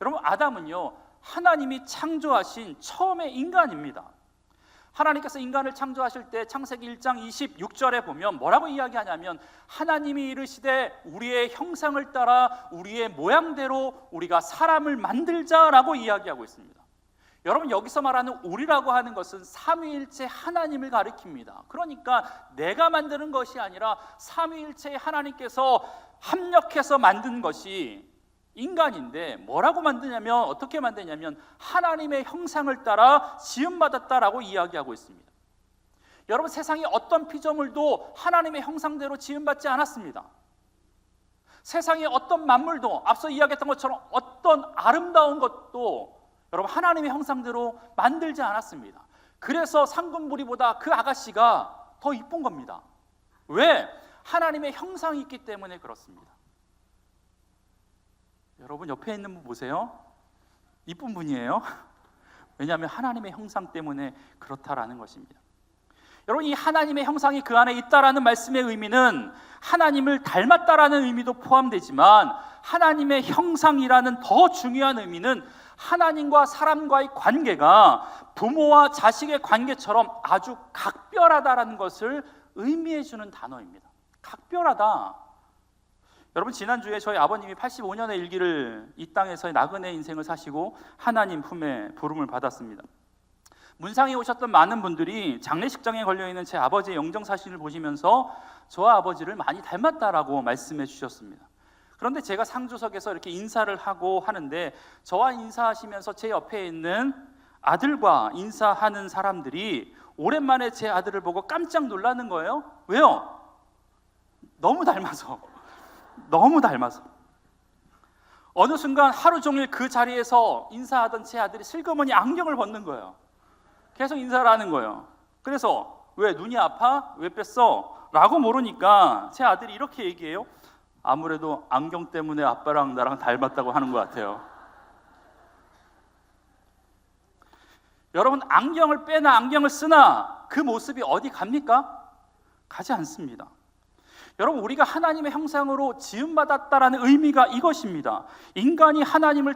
Speaker 8: 여러분, 아담은요, 하나님이 창조하신 처음의 인간입니다. 하나님께서 인간을 창조하실 때 창세기 1장 26절에 보면 뭐라고 이야기하냐면, 하나님이 이르시되 우리의 형상을 따라 우리의 모양대로 우리가 사람을 만들자라고 이야기하고 있습니다. 여러분, 여기서 말하는 우리라고 하는 것은 삼위일체 하나님을 가리킵니다. 그러니까 내가 만드는 것이 아니라 삼위일체의 하나님께서 합력해서 만든 것이 인간인데, 뭐라고 만드냐면, 어떻게 만드냐면 하나님의 형상을 따라 지음받았다라고 이야기하고 있습니다. 여러분, 세상에 어떤 피조물도 하나님의 형상대로 지음받지 않았습니다. 세상에 어떤 만물도, 앞서 이야기했던 것처럼 어떤 아름다운 것도 여러분 하나님의 형상대로 만들지 않았습니다. 그래서 상금부리보다 그 아가씨가 더 이쁜 겁니다. 왜? 하나님의 형상이 있기 때문에 그렇습니다. 여러분, 옆에 있는 분 보세요. 이쁜 분이에요. 왜냐하면 하나님의 형상 때문에 그렇다라는 것입니다. 여러분, 이 하나님의 형상이 그 안에 있다라는 말씀의 의미는 하나님을 닮았다라는 의미도 포함되지만, 하나님의 형상이라는 더 중요한 의미는 하나님과 사람과의 관계가 부모와 자식의 관계처럼 아주 각별하다라는 것을 의미해 주는 단어입니다. 각별하다. 여러분, 지난주에 저희 아버님이 85년의 일기를 이 땅에서의 나그네 인생을 사시고 하나님 품에 부름을 받았습니다. 문상에 오셨던 많은 분들이 장례식장에 걸려있는 제 아버지의 영정사진을 보시면서 저와 아버지를 많이 닮았다라고 말씀해 주셨습니다. 그런데 제가 상주석에서 이렇게 인사를 하고 하는데, 저와 인사하시면서 제 옆에 있는 아들과 인사하는 사람들이 오랜만에 제 아들을 보고 깜짝 놀라는 거예요. 왜요? 너무 닮아서. 너무 닮아서. 어느 순간 하루 종일 그 자리에서 인사하던 제 아들이 슬그머니 안경을 벗는 거예요. 계속 인사를 하는 거예요. 그래서 왜 눈이 아파? 왜 뺐어? 라고 물으니까 제 아들이 이렇게 얘기해요. 아무래도 안경 때문에 아빠랑 나랑 닮았다고 하는 것 같아요. 여러분, 안경을 빼나 안경을 쓰나 그 모습이 어디 갑니까? 가지 않습니다. 여러분, 우리가 하나님의 형상으로 지음받았다라는 의미가 이것입니다. 인간이 하나님이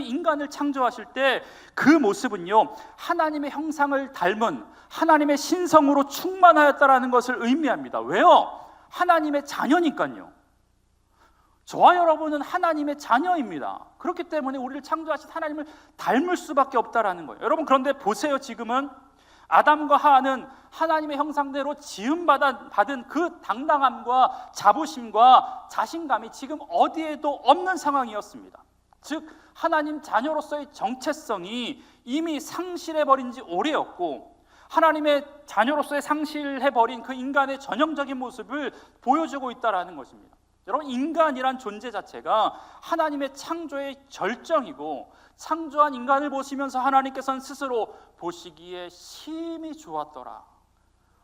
Speaker 8: 인간을 창조하실 때 그 모습은요, 하나님의 형상을 닮은 하나님의 신성으로 충만하였다라는 것을 의미합니다. 왜요? 하나님의 자녀니까요. 저와 여러분은 하나님의 자녀입니다. 그렇기 때문에 우리를 창조하신 하나님을 닮을 수밖에 없다라는 거예요. 여러분, 그런데 보세요. 지금은 아담과 하와는 하나님의 형상대로 지음받은 그 당당함과 자부심과 자신감이 지금 어디에도 없는 상황이었습니다. 즉, 하나님 자녀로서의 정체성이 이미 상실해버린 지 오래였고, 하나님의 자녀로서의 상실해버린 그 인간의 전형적인 모습을 보여주고 있다는 것입니다. 여러분, 인간이란 존재 자체가 하나님의 창조의 절정이고, 창조한 인간을 보시면서 하나님께서는 스스로 보시기에 심히 좋았더라.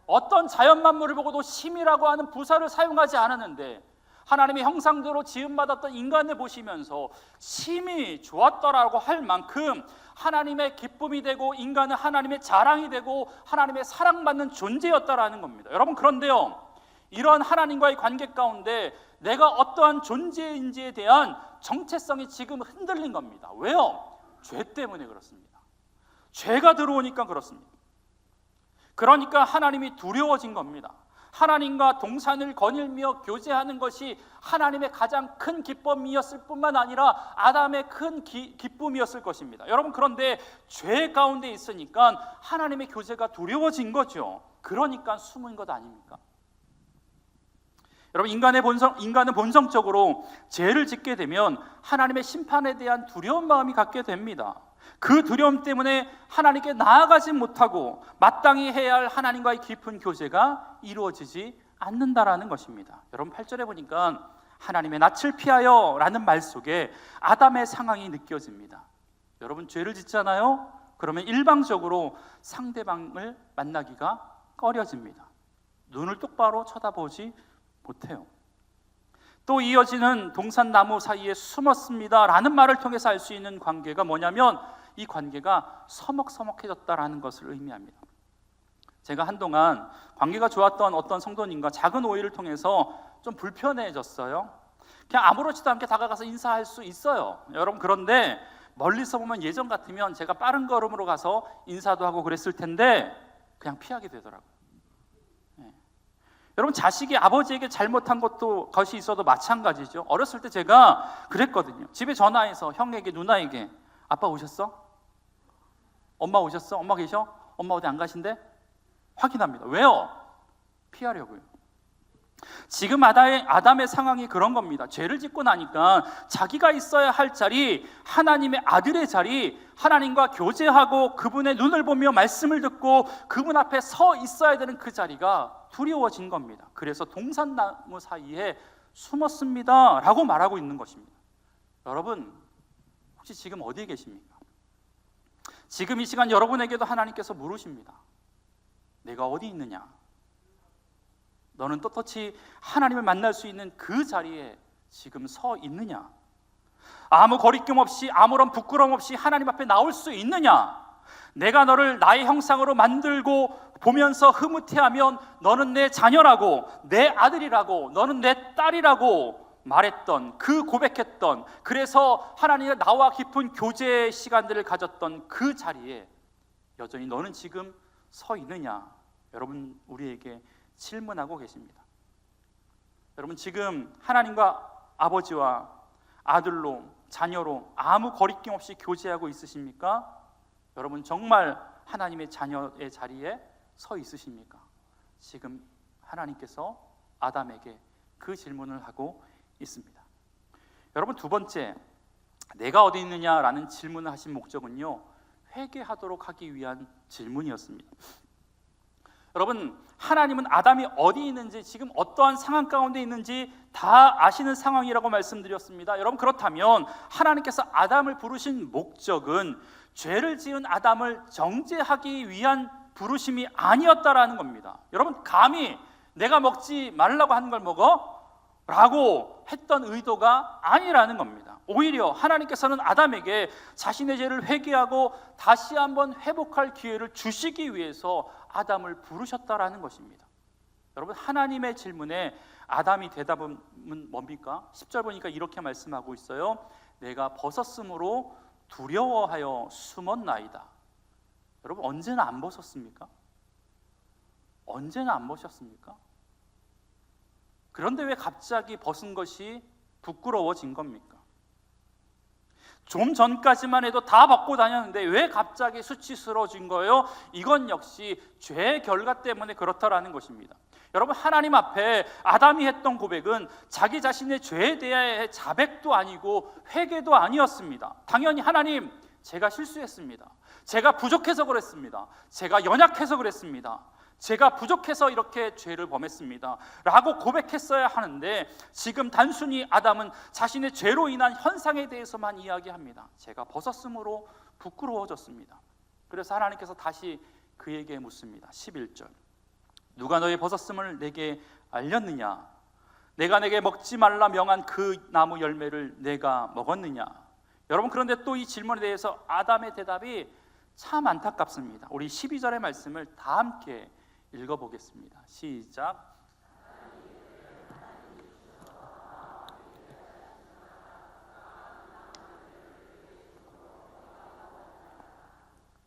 Speaker 8: 어떤 자연 만물을 보고도 심이라고 하는 부사를 사용하지 않았는데, 하나님의 형상대로 지음받았던 인간을 보시면서 심히 좋았더라고 할 만큼 하나님의 기쁨이 되고, 인간은 하나님의 자랑이 되고 하나님의 사랑받는 존재였다라는 겁니다. 여러분, 그런데요, 이런 하나님과의 관계 가운데 내가 어떠한 존재인지에 대한 정체성이 지금 흔들린 겁니다. 왜요? 죄 때문에 그렇습니다. 죄가 들어오니까 그렇습니다. 그러니까 하나님이 두려워진 겁니다. 하나님과 동산을 거닐며 교제하는 것이 하나님의 가장 큰 기쁨이었을 뿐만 아니라 아담의 큰 기쁨이었을 것입니다. 여러분, 그런데 죄 가운데 있으니까 하나님의 교제가 두려워진 거죠. 그러니까 숨은 것 아닙니까? 여러분, 인간은 본성적으로 죄를 짓게 되면 하나님의 심판에 대한 두려운 마음이 갖게 됩니다. 그 두려움 때문에 하나님께 나아가지 못하고 마땅히 해야 할 하나님과의 깊은 교제가 이루어지지 않는다라는 것입니다. 여러분, 8절에 보니까 하나님의 낯을 피하여 라는 말 속에 아담의 상황이 느껴집니다. 여러분, 죄를 짓잖아요. 그러면 일방적으로 상대방을 만나기가 꺼려집니다. 눈을 똑바로 쳐다보지 못해요. 또 이어지는 동산나무 사이에 숨었습니다 라는 말을 통해서 알 수 있는 관계가 뭐냐면 이 관계가 서먹서먹해졌다라는 것을 의미합니다. 제가 한동안 관계가 좋았던 어떤 성도님과 작은 오해를 통해서 좀 불편해졌어요. 그냥 아무렇지도 않게 다가가서 인사할 수 있어요, 여러분. 그런데 멀리서 보면 예전 같으면 제가 빠른 걸음으로 가서 인사도 하고 그랬을 텐데 그냥 피하게 되더라고요. 여러분, 자식이 아버지에게 잘못한 것이 있어도 마찬가지죠. 어렸을 때 제가 그랬거든요. 집에 전화해서 형에게, 누나에게 아빠 오셨어? 엄마 오셨어? 엄마 계셔? 엄마 어디 안 가신대? 확인합니다. 왜요? 피하려고요. 지금 아담의 상황이 그런 겁니다. 죄를 짓고 나니까 자기가 있어야 할 자리, 하나님의 아들의 자리, 하나님과 교제하고 그분의 눈을 보며 말씀을 듣고 그분 앞에 서 있어야 되는 그 자리가 두려워진 겁니다. 그래서 동산나무 사이에 숨었습니다 라고 말하고 있는 것입니다. 여러분, 혹시 지금 어디에 계십니까? 지금 이 시간 여러분에게도 하나님께서 물으십니다. 내가 어디 있느냐? 너는 떳떳이 하나님을 만날 수 있는 그 자리에 지금 서 있느냐? 아무 거리낌 없이, 아무런 부끄러움 없이 하나님 앞에 나올 수 있느냐? 내가 너를 나의 형상으로 만들고 보면서 흐뭇해하면 너는 내 자녀라고, 내 아들이라고, 너는 내 딸이라고 말했던, 그 고백했던, 그래서 하나님과 나와 깊은 교제의 시간들을 가졌던 그 자리에 여전히 너는 지금 서 있느냐? 여러분, 우리에게 질문하고 계십니다. 여러분, 지금 하나님과 아버지와 아들로, 자녀로 아무 거리낌 없이 교제하고 있으십니까? 여러분, 정말 하나님의 자녀의 자리에 서 있으십니까? 지금 하나님께서 아담에게 그 질문을 하고 있습니다. 여러분, 두 번째, 내가 어디 있느냐라는 질문을 하신 목적은요, 회개하도록 하기 위한 질문이었습니다. 여러분, 하나님은 아담이 어디 있는지, 지금 어떠한 상황 가운데 있는지 다 아시는 상황이라고 말씀드렸습니다. 여러분, 그렇다면 하나님께서 아담을 부르신 목적은 죄를 지은 아담을 정죄하기 위한 부르심이 아니었다라는 겁니다. 여러분, 감히 내가 먹지 말라고 하는 걸 먹어? 라고 했던 의도가 아니라는 겁니다. 오히려 하나님께서는 아담에게 자신의 죄를 회개하고 다시 한번 회복할 기회를 주시기 위해서 아담을 부르셨다라는 것입니다. 여러분, 하나님의 질문에 아담이 대답은 뭡니까? 10절 보니까 이렇게 말씀하고 있어요. 내가 벗었으므로 두려워하여 숨었나이다. 여러분, 언제나 안 벗었습니까? 언제나 안 벗으셨습니까? 그런데 왜 갑자기 벗은 것이 부끄러워진 겁니까? 좀 전까지만 해도 다 벗고 다녔는데 왜 갑자기 수치스러워진 거예요? 이건 역시 죄의 결과 때문에 그렇다라는 것입니다. 여러분, 하나님 앞에 아담이 했던 고백은 자기 자신의 죄에 대해 자백도 아니고 회개도 아니었습니다. 당연히 하나님, 제가 실수했습니다. 제가 부족해서 그랬습니다. 제가 연약해서 그랬습니다. 제가 부족해서 이렇게 죄를 범했습니다 라고 고백했어야 하는데, 지금 단순히 아담은 자신의 죄로 인한 현상에 대해서만 이야기합니다. 제가 벗었으므로 부끄러워졌습니다. 그래서 하나님께서 다시 그에게 묻습니다. 11절, 누가 너의 벗었음을 내게 알렸느냐? 내가 내게 먹지 말라 명한 그 나무 열매를 내가 먹었느냐? 여러분, 그런데 또 이 질문에 대해서 아담의 대답이 참 안타깝습니다. 우리 12절의 말씀을 다 함께 읽어보겠습니다. 시작.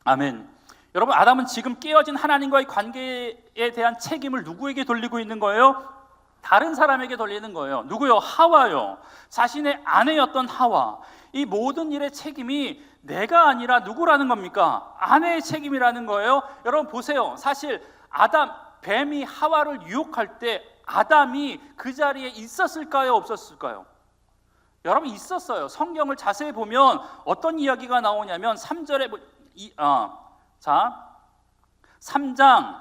Speaker 8: 아멘. 여러분, 아담은 지금 깨어진 하나님과의 관계에 대한 책임을 누구에게 돌리고 있는 거예요? 다른 사람에게 돌리는 거예요. 누구요? 하와요. 자신의 아내였던 하와. 이 모든 일의 책임이 내가 아니라 누구라는 겁니까? 아내의 책임이라는 거예요. 여러분 보세요. 사실 뱀이 하와를 유혹할 때 아담이 그 자리에 있었을까요? 없었을까요? 여러분, 있었어요. 성경을 자세히 보면 어떤 이야기가 나오냐면 3절에 3장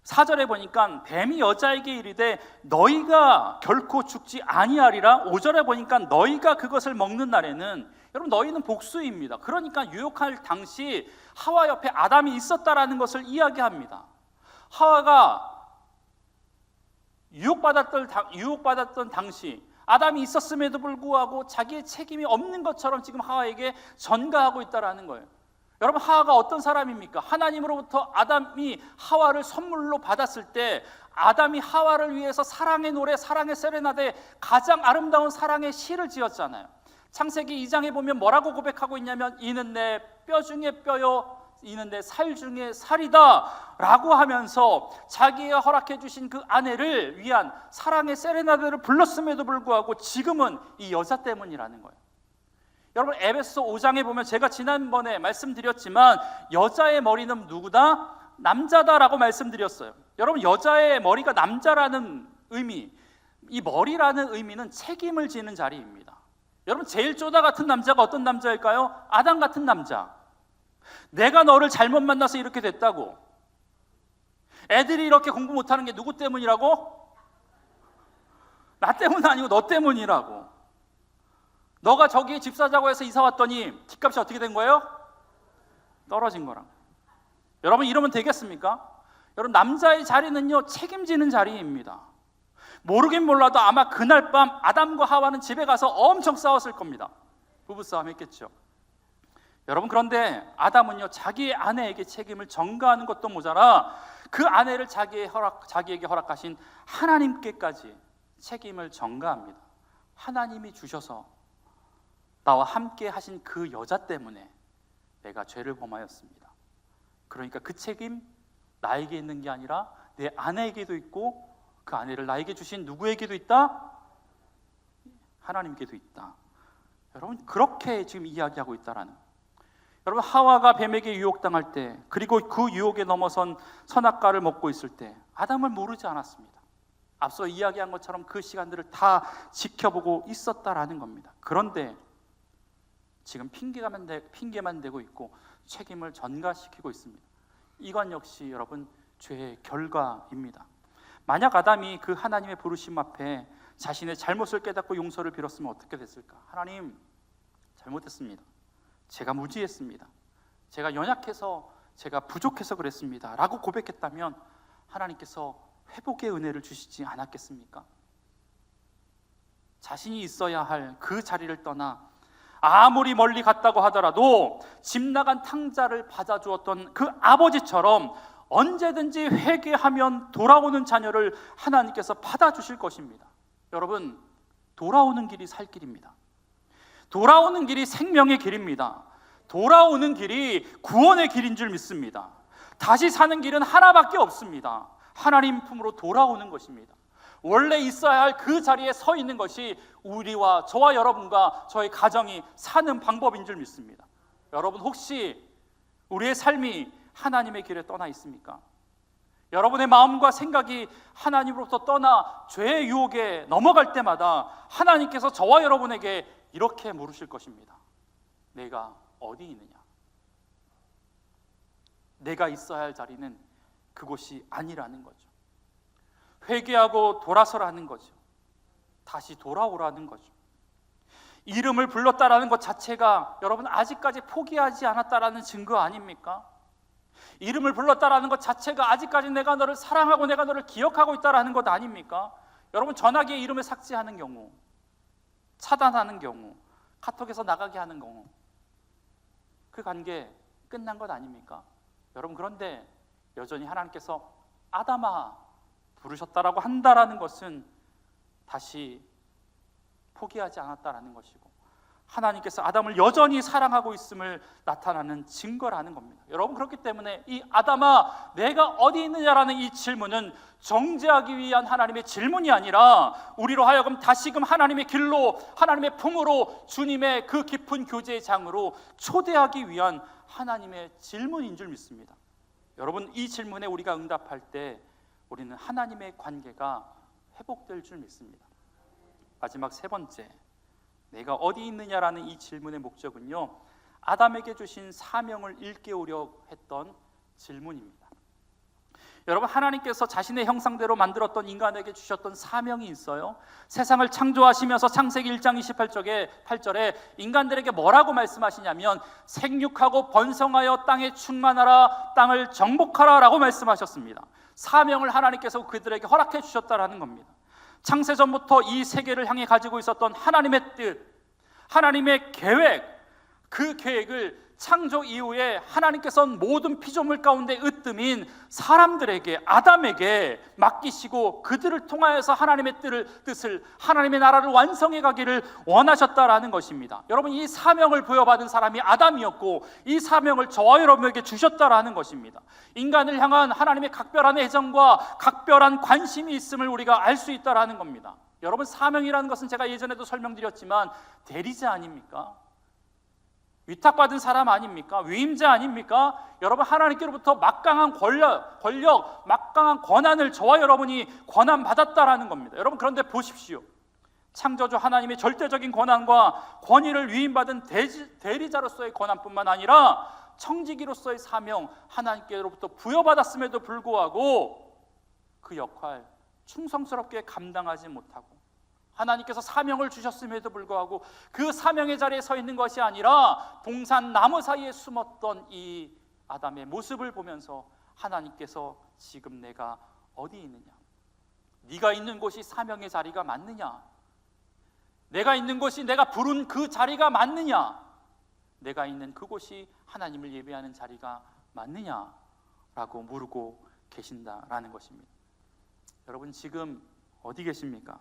Speaker 8: 4절에 보니까 뱀이 여자에게 이르되 너희가 결코 죽지 아니하리라. 5절에 보니까 너희가 그것을 먹는 날에는, 여러분 너희는 복수입니다. 그러니까 유혹할 당시 하와 옆에 아담이 있었다라는 것을 이야기합니다. 하와가 유혹받았던 당시 아담이 있었음에도 불구하고 자기의 책임이 없는 것처럼 지금 하와에게 전가하고 있다라는 거예요. 여러분, 하와가 어떤 사람입니까? 하나님으로부터 아담이 하와를 선물로 받았을 때 아담이 하와를 위해서 사랑의 노래, 사랑의 세레나데, 가장 아름다운 사랑의 시를 지었잖아요. 창세기 2장에 보면 뭐라고 고백하고 있냐면 이는 내 뼈 중에 뼈요, 이는 내 살 중에 살이다 라고 하면서 자기가 허락해 주신 그 아내를 위한 사랑의 세레나데를 불렀음에도 불구하고 지금은 이 여자 때문이라는 거예요. 여러분, 에베소 5장에 보면 제가 지난번에 말씀드렸지만 여자의 머리는 누구다? 남자다라고 말씀드렸어요. 여러분, 여자의 머리가 남자라는 의미, 이 머리라는 의미는 책임을 지는 자리입니다. 여러분, 제일 쪼다 같은 남자가 어떤 남자일까요? 아담 같은 남자. 내가 너를 잘못 만나서 이렇게 됐다고. 애들이 이렇게 공부 못하는 게 누구 때문이라고? 나 때문 아니고 너 때문이라고. 너가 저기 집 사자고 해서 이사 왔더니 집값이 어떻게 된 거예요? 떨어진 거랑. 여러분, 이러면 되겠습니까? 여러분, 남자의 자리는요, 책임지는 자리입니다. 모르긴 몰라도 아마 그날 밤 아담과 하와는 집에 가서 엄청 싸웠을 겁니다. 부부싸움 했겠죠. 여러분, 그런데 아담은요, 자기의 아내에게 책임을 전가하는 것도 모자라 그 아내를 자기에게 허락하신 하나님께까지 책임을 전가합니다. 하나님이 주셔서 나와 함께 하신 그 여자 때문에 내가 죄를 범하였습니다. 그러니까 그 책임 나에게 있는 게 아니라 내 아내에게도 있고, 그 아내를 나에게 주신 누구에게도 있다? 하나님께도 있다. 여러분, 그렇게 지금 이야기하고 있다라는. 여러분, 하와가 뱀에게 유혹당할 때, 그리고 그 유혹에 넘어선 선악과를 먹고 있을 때 아담을 모르지 않았습니다. 앞서 이야기한 것처럼 그 시간들을 다 지켜보고 있었다라는 겁니다. 그런데 지금 핑계만 대고 있고 책임을 전가시키고 있습니다. 이건 역시 여러분 죄의 결과입니다. 만약 아담이 그 하나님의 부르심 앞에 자신의 잘못을 깨닫고 용서를 빌었으면 어떻게 됐을까? 하나님, 잘못했습니다. 제가 무지했습니다. 제가 연약해서, 제가 부족해서 그랬습니다 라고 고백했다면 하나님께서 회복의 은혜를 주시지 않았겠습니까? 자신이 있어야 할 그 자리를 떠나 아무리 멀리 갔다고 하더라도 집 나간 탕자를 받아주었던 그 아버지처럼 언제든지 회개하면 돌아오는 자녀를 하나님께서 받아주실 것입니다. 여러분, 돌아오는 길이 살 길입니다. 돌아오는 길이 생명의 길입니다. 돌아오는 길이 구원의 길인 줄 믿습니다. 다시 사는 길은 하나밖에 없습니다. 하나님 품으로 돌아오는 것입니다. 원래 있어야 할 그 자리에 서 있는 것이 우리와 저와 여러분과 저희 가정이 사는 방법인 줄 믿습니다. 여러분, 혹시 우리의 삶이 하나님의 길에 떠나 있습니까? 여러분의 마음과 생각이 하나님으로부터 떠나 죄의 유혹에 넘어갈 때마다 하나님께서 저와 여러분에게 이렇게 물으실 것입니다. 내가 어디 있느냐? 내가 있어야 할 자리는 그곳이 아니라는 거죠. 회개하고 돌아서라는 거죠. 다시 돌아오라는 거죠. 이름을 불렀다라는 것 자체가 여러분 아직까지 포기하지 않았다라는 증거 아닙니까? 이름을 불렀다라는 것 자체가 아직까지 내가 너를 사랑하고 내가 너를 기억하고 있다라는 것 아닙니까? 여러분, 전화기에 이름을 삭제하는 경우, 차단하는 경우, 카톡에서 나가게 하는 경우, 그 관계 끝난 것 아닙니까? 여러분, 그런데 여전히 하나님께서 아담아 부르셨다라고 한다라는 것은 다시 포기하지 않았다라는 것이고, 하나님께서 아담을 여전히 사랑하고 있음을 나타나는 증거라는 겁니다. 여러분, 그렇기 때문에 이 아담아 내가 어디 있느냐라는 이 질문은 정죄하기 위한 하나님의 질문이 아니라 우리로 하여금 다시금 하나님의 길로, 하나님의 품으로, 주님의 그 깊은 교제의 장으로 초대하기 위한 하나님의 질문인 줄 믿습니다. 여러분, 이 질문에 우리가 응답할 때 우리는 하나님의 관계가 회복될 줄 믿습니다. 마지막 세 번째, 내가 어디 있느냐라는 이 질문의 목적은요, 아담에게 주신 사명을 일깨우려 했던 질문입니다. 여러분, 하나님께서 자신의 형상대로 만들었던 인간에게 주셨던 사명이 있어요. 세상을 창조하시면서 창세기 1장 28절에 인간들에게 뭐라고 말씀하시냐면 생육하고 번성하여 땅에 충만하라, 땅을 정복하라 라고 말씀하셨습니다. 사명을 하나님께서 그들에게 허락해 주셨다라는 겁니다. 창세전부터 이 세계를 향해 가지고 있었던 하나님의 뜻, 하나님의 계획, 그 계획을 창조 이후에 하나님께서는 모든 피조물 가운데 으뜸인 사람들에게, 아담에게 맡기시고 그들을 통하여서 하나님의 뜻을, 하나님의 나라를 완성해 가기를 원하셨다라는 것입니다. 여러분, 이 사명을 부여받은 사람이 아담이었고 이 사명을 저와 여러분에게 주셨다라는 것입니다. 인간을 향한 하나님의 각별한 애정과 각별한 관심이 있음을 우리가 알 수 있다라는 겁니다. 여러분, 사명이라는 것은 제가 예전에도 설명드렸지만 대리자 아닙니까? 위탁받은 사람 아닙니까? 위임자 아닙니까? 여러분, 하나님께로부터 막강한 권력, 막강한 권한을 저와 여러분이 권한받았다라는 겁니다. 여러분, 그런데 보십시오. 창조주 하나님의 절대적인 권한과 권위를 위임받은 대리자로서의 권한뿐만 아니라 청지기로서의 사명, 하나님께로부터 부여받았음에도 불구하고 그 역할 충성스럽게 감당하지 못하고, 하나님께서 사명을 주셨음에도 불구하고 그 사명의 자리에 서 있는 것이 아니라 동산 나무 사이에 숨었던 이 아담의 모습을 보면서 하나님께서 지금 내가 어디 있느냐, 네가 있는 곳이 사명의 자리가 맞느냐, 내가 있는 곳이 내가 부른 그 자리가 맞느냐, 내가 있는 그곳이 하나님을 예배하는 자리가 맞느냐라고 물고 계신다라는 것입니다. 여러분, 지금 어디 계십니까?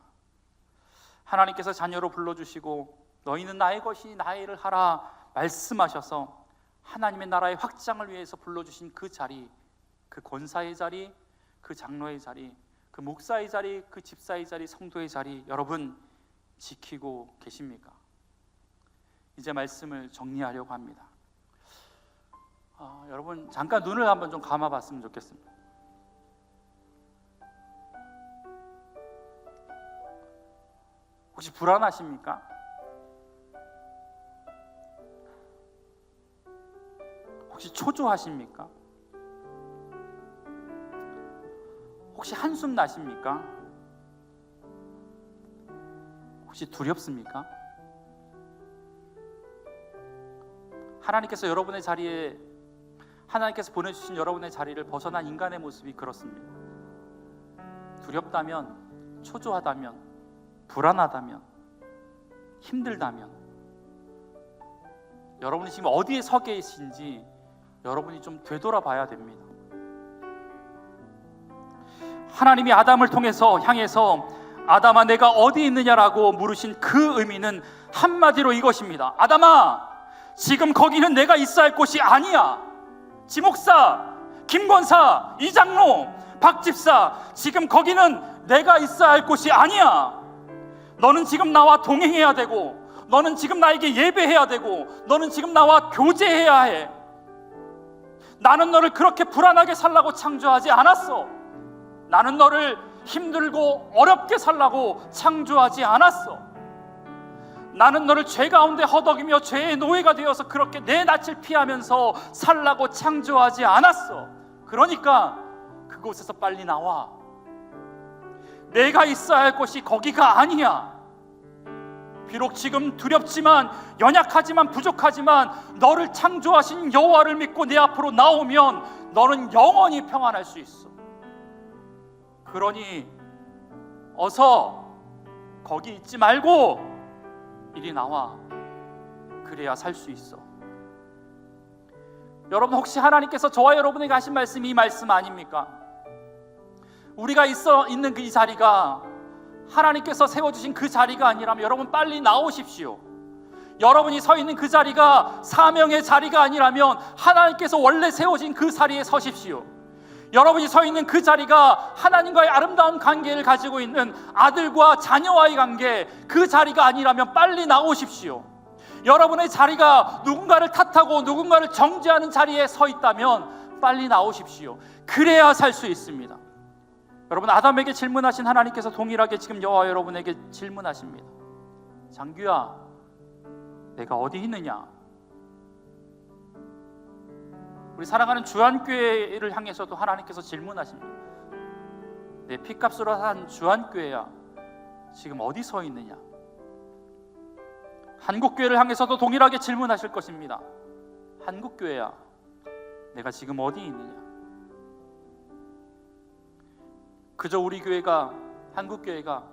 Speaker 8: 하나님께서 자녀로 불러주시고 너희는 나의 것이 나의를 하라 말씀하셔서 하나님의 나라의 확장을 위해서 불러주신 그 자리, 그 권사의 자리, 그 장로의 자리, 그 목사의 자리, 그 집사의 자리, 성도의 자리, 여러분 지키고 계십니까? 이제 말씀을 정리하려고 합니다. 여러분, 잠깐 눈을 한번 좀 감아봤으면 좋겠습니다. 혹시 불안하십니까? 혹시 초조하십니까? 혹시 한숨 나십니까? 혹시 두렵습니까? 하나님께서 여러분의 자리에, 하나님께서 보내주신 여러분의 자리를 벗어난 인간의 모습이 그렇습니다. 두렵다면, 초조하다면, 불안하다면, 힘들다면 여러분이 지금 어디에 서 계신지 여러분이 좀 되돌아봐야 됩니다. 하나님이 아담을 통해서 향해서 아담아 내가 어디 있느냐라고 물으신 그 의미는 한마디로 이것입니다. 아담아, 지금 거기는 내가 있어야 할 곳이 아니야. 지목사, 김권사, 이장로, 박집사, 지금 거기는 내가 있어야 할 곳이 아니야. 너는 지금 나와 동행해야 되고, 너는 지금 나에게 예배해야 되고, 너는 지금 나와 교제해야 해. 나는 너를 그렇게 불안하게 살라고 창조하지 않았어. 나는 너를 힘들고 어렵게 살라고 창조하지 않았어. 나는 너를 죄 가운데 허덕이며 죄의 노예가 되어서 그렇게 내 낯을 피하면서 살라고 창조하지 않았어. 그러니까 그곳에서 빨리 나와. 내가 있어야 할 곳이 거기가 아니야. 비록 지금 두렵지만, 연약하지만, 부족하지만 너를 창조하신 여호와를 믿고 내 앞으로 나오면 너는 영원히 평안할 수 있어. 그러니 어서 거기 있지 말고 이리 나와. 그래야 살 수 있어. 여러분, 혹시 하나님께서 저와 여러분에게 하신 말씀이 이 말씀 아닙니까? 우리가 있는 그 이 자리가 하나님께서 세워주신 그 자리가 아니라면 여러분 빨리 나오십시오. 여러분이 서 있는 그 자리가 사명의 자리가 아니라면 하나님께서 원래 세워진 그 자리에 서십시오. 여러분이 서 있는 그 자리가 하나님과의 아름다운 관계를 가지고 있는 아들과 자녀와의 관계, 그 자리가 아니라면 빨리 나오십시오. 여러분의 자리가 누군가를 탓하고 누군가를 정죄하는 자리에 서 있다면 빨리 나오십시오. 그래야 살 수 있습니다. 여러분, 아담에게 질문하신 하나님께서 동일하게 지금 저와 여러분에게 질문하십니다. 장규야, 내가 어디 있느냐? 우리 사랑하는 주한교회를 향해서도 하나님께서 질문하십니다. 내 피값으로 산 주한교회야, 지금 어디 서 있느냐? 한국교회를 향해서도 동일하게 질문하실 것입니다. 한국교회야, 내가 지금 어디 있느냐? 그저 우리 교회가, 한국교회가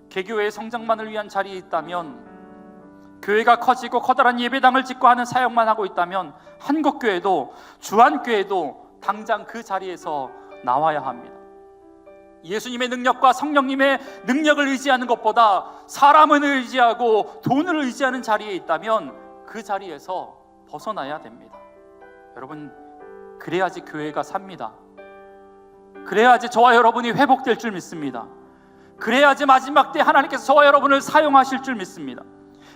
Speaker 8: 개교회의 성장만을 위한 자리에 있다면, 교회가 커지고 커다란 예배당을 짓고 하는 사역만 하고 있다면, 한국교회도 주한교회도 당장 그 자리에서 나와야 합니다. 예수님의 능력과 성령님의 능력을 의지하는 것보다 사람을 의지하고 돈을 의지하는 자리에 있다면 그 자리에서 벗어나야 됩니다. 여러분, 그래야지 교회가 삽니다. 그래야지 저와 여러분이 회복될 줄 믿습니다. 그래야지 마지막 때 하나님께서 저와 여러분을 사용하실 줄 믿습니다.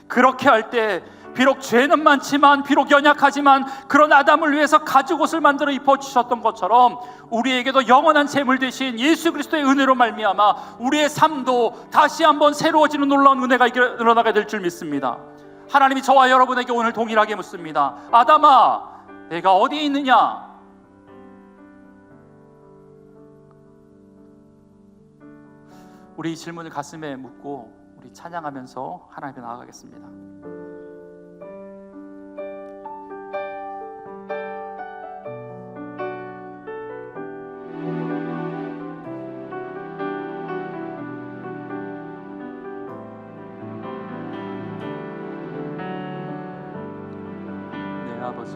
Speaker 8: 그렇게 할 때 비록 죄는 많지만, 비록 연약하지만, 그런 아담을 위해서 가죽옷을 만들어 입혀주셨던 것처럼 우리에게도 영원한 재물 대신 예수 그리스도의 은혜로 말미암아 우리의 삶도 다시 한번 새로워지는 놀라운 은혜가 일어나게 될 줄 믿습니다. 하나님이 저와 여러분에게 오늘 동일하게 묻습니다. 아담아, 내가 어디 있느냐? 우리 이 질문을 가슴에 묻고 우리 찬양하면서 하나님 앞에 나아가겠습니다. 내 아버지,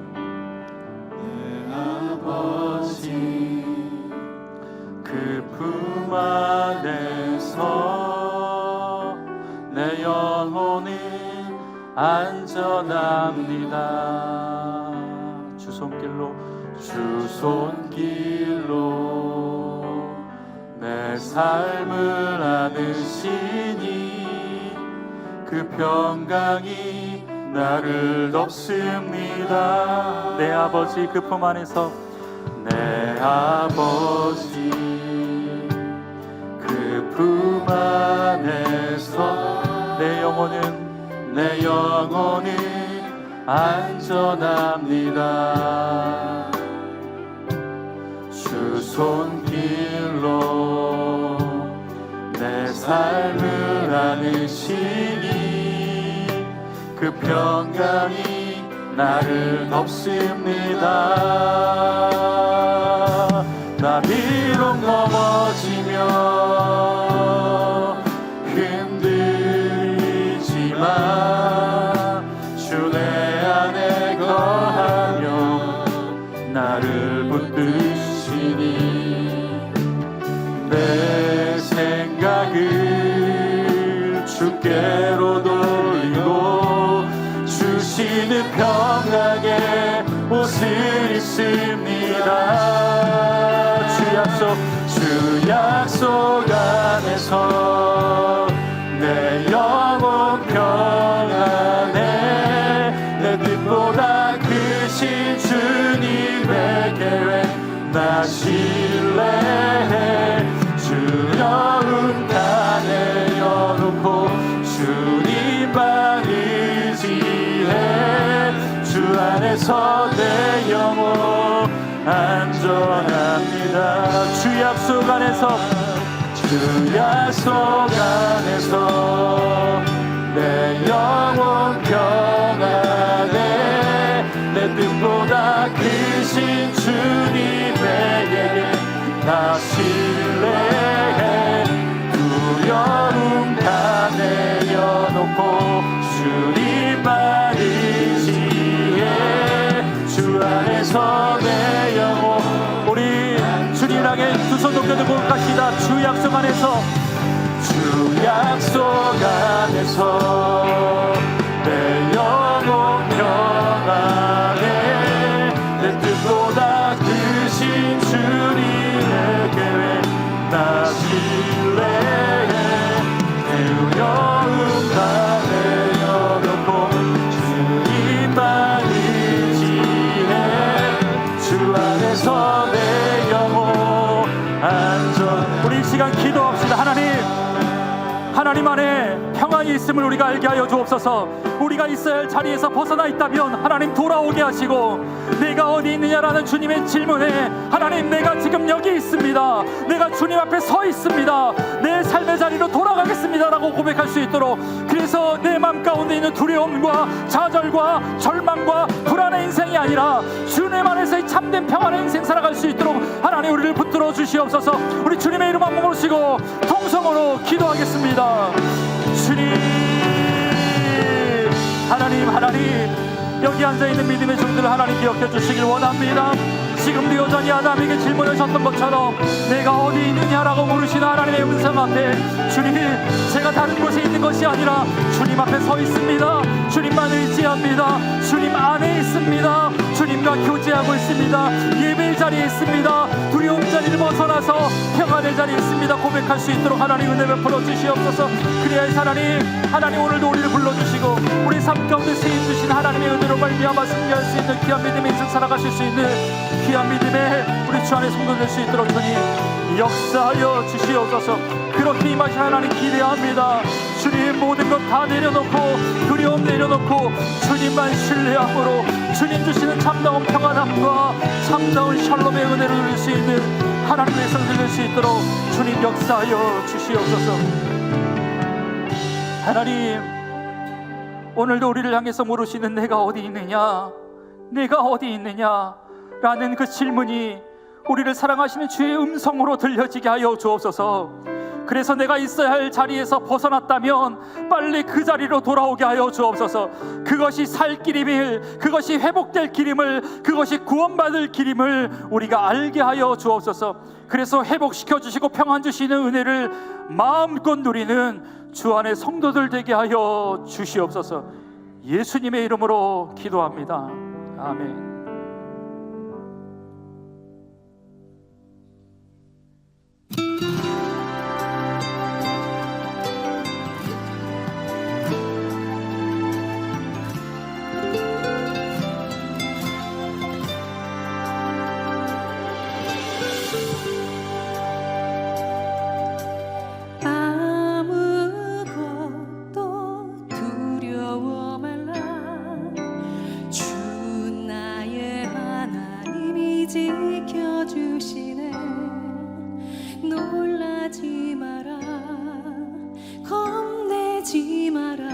Speaker 8: 그 품 안에서 내 영혼이 안전합니다. 주 손길로 내 삶을 안으시니 그 평강이 나를 덮습니다. 내 아버지, 그 품 안에서 내 아버지, 그 품 안에서 내 영혼은 안전합니다. 주 손길로 내 삶을 안으시니 그 평강이 나를 덮습니다. 나 비록 넘어지며 흔들리지만 주 내 안에 거하며 나를 붙드시니 내 생각을 주께로 돌리고 주시는 평강의 옷을 입습니다. 주 약속 안에서 내 영혼 평안해. 내 뜻보다 크신 주님의 계획 나 신뢰해. 주여운 다 내려놓고 주님만 의지해. 주 안에서 내 영혼 안전합니다. 주 약속 안에서 내 영혼 평안해. 내 뜻보다 크신 주님에게 나 신뢰해. 두려움 다 내려놓고 주님만 의지해. 주 안에서 내 영혼, 우리 주님 향해 두 손 높여들고 갑시다. 주 약속 안에서 내 영혼 평안해. 내 뜻보다 크신 주님의 계획 나 신뢰해. 두려움 다 내려놓고 주님만 의지해. 주 안에서 내 영혼 안전. 우리 이 시간 기도합시다. 하나님 안에 평안 땅에 있음을 우리가 알게 하여 주옵소서. 우리가 있어야 할 자리에서 벗어나 있다면 하나님 돌아오게 하시고, 내가 어디 있느냐라는 주님의 질문에 하나님 내가 지금 여기 있습니다, 내가 주님 앞에 서 있습니다, 내 삶의 자리로 돌아가겠습니다 라고 고백할 수 있도록, 그래서 내 마음 가운데 있는 두려움과 좌절과 절망과 불안의 인생이 아니라 주님 안에서의 참된 평안의 인생 살아갈 수 있도록 하나님 우리를 붙들어 주시옵소서. 우리 주님의 이름 한번 모시고 통성으로 기도하겠습니다. 주님, 하나님, 여기 앉아있는 믿음의 종들을 하나님 기억해 주시길 원합니다. 지금도 여전히 아담에게 질문하셨던 것처럼 내가 어디 있느냐라고 물으시는 하나님의 음성 앞에, 주님, 제가 다른 곳에 있는 것이 아니라 주님 앞에 서 있습니다. 주님만 의지합니다. 주님 안에 있습니다. 주님과 교제하고 있습니다. 예배의 자리에 있습니다. 두려움 자리를 벗어나서 평안의 자리에 있습니다 고백할 수 있도록 하나님 은혜 베풀어 주시옵소서. 그래야 하나님 오늘도 우리를 불러주시고 우리 삶 가운데 세임 주신 하나님의 은혜로 말미암아 승리할 수 있는 귀한 믿음의 인생 살아가실 수 있는 귀한 믿음의 우리 주 안에 성도 될 수 있도록 주님 역사하여 주시옵소서. 그렇게 임하신 하나님 기대합니다. 주님, 모든 것 다 내려놓고 두려움 내려놓고 주님만 신뢰함으로 주님 주시는 참다운 평안함과 참다운 샬롬의 은혜를 누릴 수 있는 하나님의 성도 될 수 있도록 주님 역사하여 주시옵소서. 하나님, 오늘도 우리를 향해서 물으시는 내가 어디 있느냐, 내가 어디 있느냐 라는 그 질문이 우리를 사랑하시는 주의 음성으로 들려지게 하여 주옵소서. 그래서 내가 있어야 할 자리에서 벗어났다면 빨리 그 자리로 돌아오게 하여 주옵소서. 그것이 살 길임을, 그것이 회복될 길임을, 그것이 구원받을 길임을 우리가 알게 하여 주옵소서. 그래서 회복시켜 주시고 평안 주시는 은혜를 마음껏 누리는 주 안의 성도들 되게 하여 주시옵소서. 예수님의 이름으로 기도합니다. 아멘.
Speaker 9: 지켜주시네. 놀라지 마라, 겁내지 마라.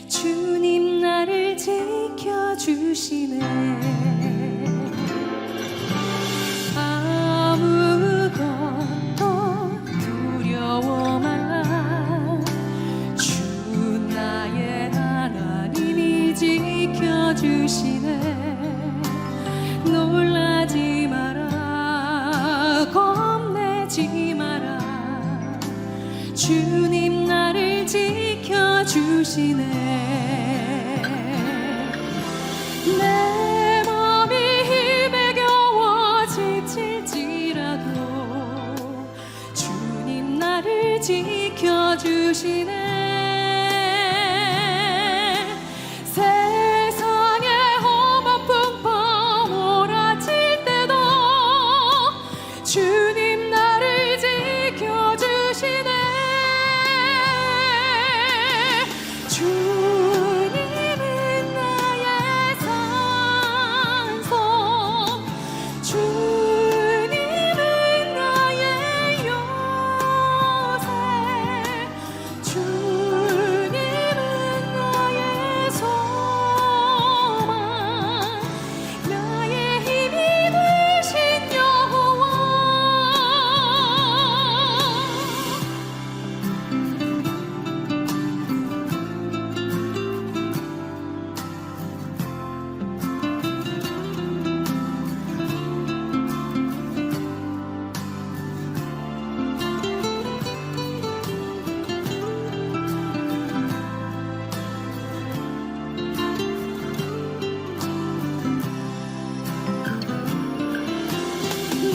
Speaker 9: 주님 나를 지켜주시네. 아무것도 두려워 말라. 주 나의 하나님이 지켜주시네. 놀라지 마라, 겁내지 마라. 주님 나를 지켜주시네. 내 맘이 힘에 겨워 지칠지라도 주님 나를 지켜주시네. 주님 나를 지켜주시네. 주님은 나의 산성, 주님은 나의 요새, 주님은 나의 소망, 나의 힘이 되신 여호와.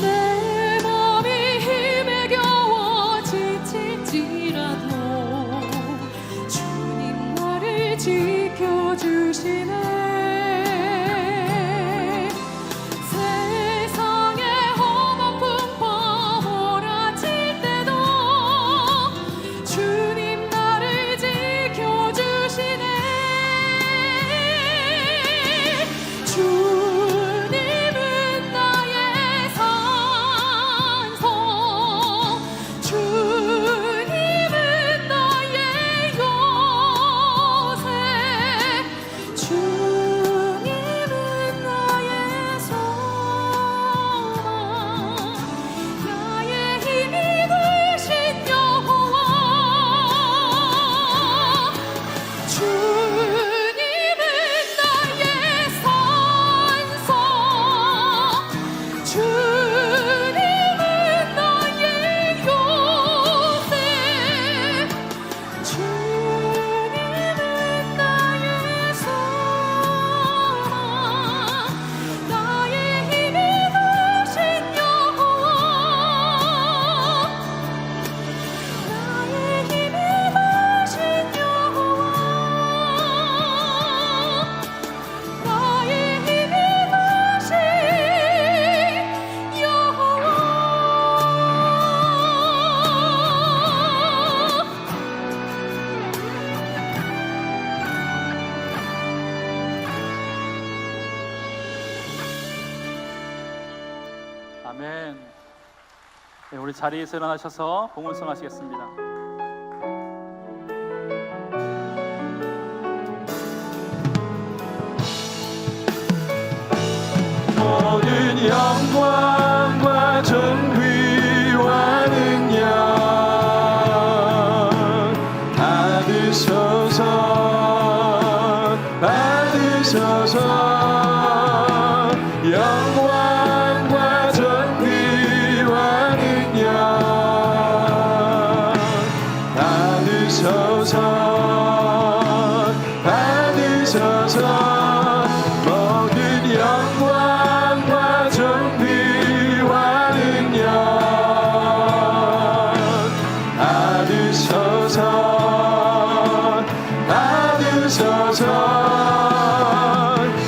Speaker 9: 내 맘이 힘에 겨워 지칠지라도 주님 나를 지켜주시네. 세상의 험한 풍파 몰아칠 때도 주님 나를
Speaker 8: 아멘. 네, 우리 자리에서 일어나셔서 봉헌송 하시겠습니다.
Speaker 3: 모든 영광과 존귀와 능력 받으소서 영광과 존귀와 능력 받으소서 모든 영광과 존귀와 능력 받으소서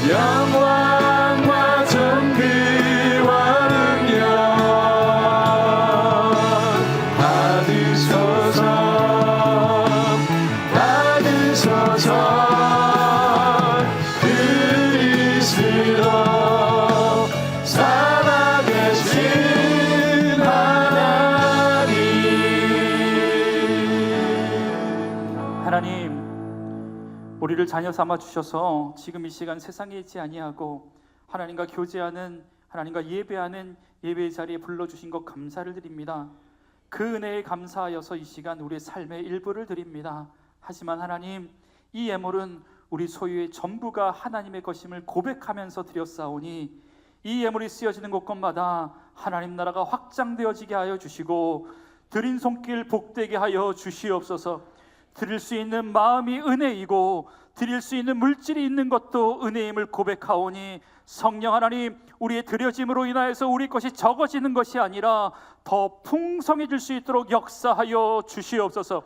Speaker 3: 영광과 존귀와 능력 받으소서 그리스도 살아계신
Speaker 8: 하나님, 우리를 자녀 삼아 주셔서 지금 이 시간 세상에 있지 아니하고 하나님과 교제하는, 하나님과 예배하는 예배의 자리에 불러주신 것 감사를 드립니다. 그 은혜에 감사하여서 이 시간 우리의 삶의 일부를 드립니다. 하지만 하나님, 이 예물은 우리 소유의 전부가 하나님의 것임을 고백하면서 드렸사오니 이 예물이 쓰여지는 곳곳마다 하나님 나라가 확장되어지게 하여 주시고 드린 손길 복되게 하여 주시옵소서. 드릴 수 있는 마음이 은혜이고 드릴 수 있는 물질이 있는 것도 은혜임을 고백하오니 성령 하나님, 우리의 드려짐으로 인하여서 우리 것이 적어지는 것이 아니라 더 풍성해질 수 있도록 역사하여 주시옵소서.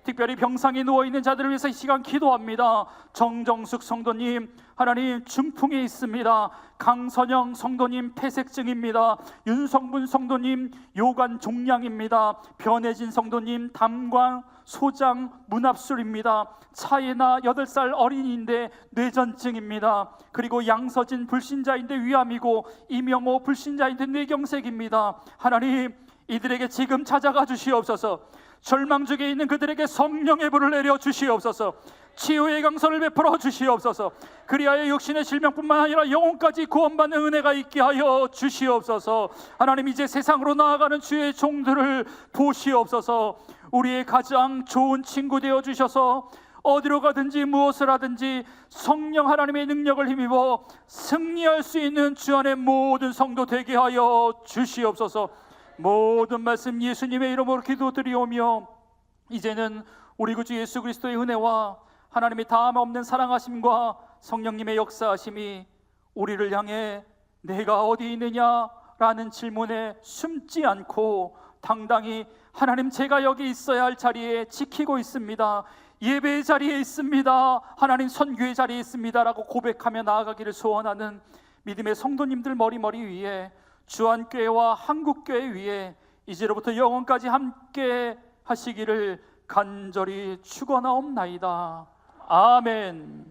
Speaker 8: 특별히 병상에 누워있는 자들을 위해서 이 시간 기도합니다. 정정숙 성도님, 하나님 중풍에 있습니다. 강선영 성도님 폐색증입니다. 윤성분 성도님 요관 종양입니다. 변혜진 성도님 담관 소장 문합술입니다. 차예나 8살 어린이인데 뇌전증입니다. 그리고 양서진 불신자인데 위암이고 이명호 불신자인데 뇌경색입니다. 하나님, 이들에게 지금 찾아가 주시옵소서. 절망 중에 있는 그들에게 성령의 불을 내려 주시옵소서. 치유의 강선을 베풀어 주시옵소서. 그리하여 육신의 질병뿐만 아니라 영혼까지 구원받는 은혜가 있게 하여 주시옵소서. 하나님, 이제 세상으로 나아가는 주의 종들을 보시옵소서. 우리의 가장 좋은 친구 되어 주셔서 어디로 가든지 무엇을 하든지 성령 하나님의 능력을 힘입어 승리할 수 있는 주 안의 모든 성도 되게 하여 주시옵소서. 모든 말씀 예수님의 이름으로 기도드리오며 이제는 우리 구주 예수 그리스도의 은혜와 하나님의 다함 없는 사랑하심과 성령님의 역사하심이 우리를 향해 내가 어디 있느냐라는 질문에 숨지 않고 당당히 하나님, 제가 여기 있어야 할 자리에 지키고 있습니다. 예배의 자리에 있습니다. 하나님, 선교의 자리에 있습니다 라고 고백하며 나아가기를 소원하는 믿음의 성도님들 머리 위에 주한교회와 한국교회 위에 이제로부터 영원까지 함께 하시기를 간절히 축원하옵나이다. 아멘.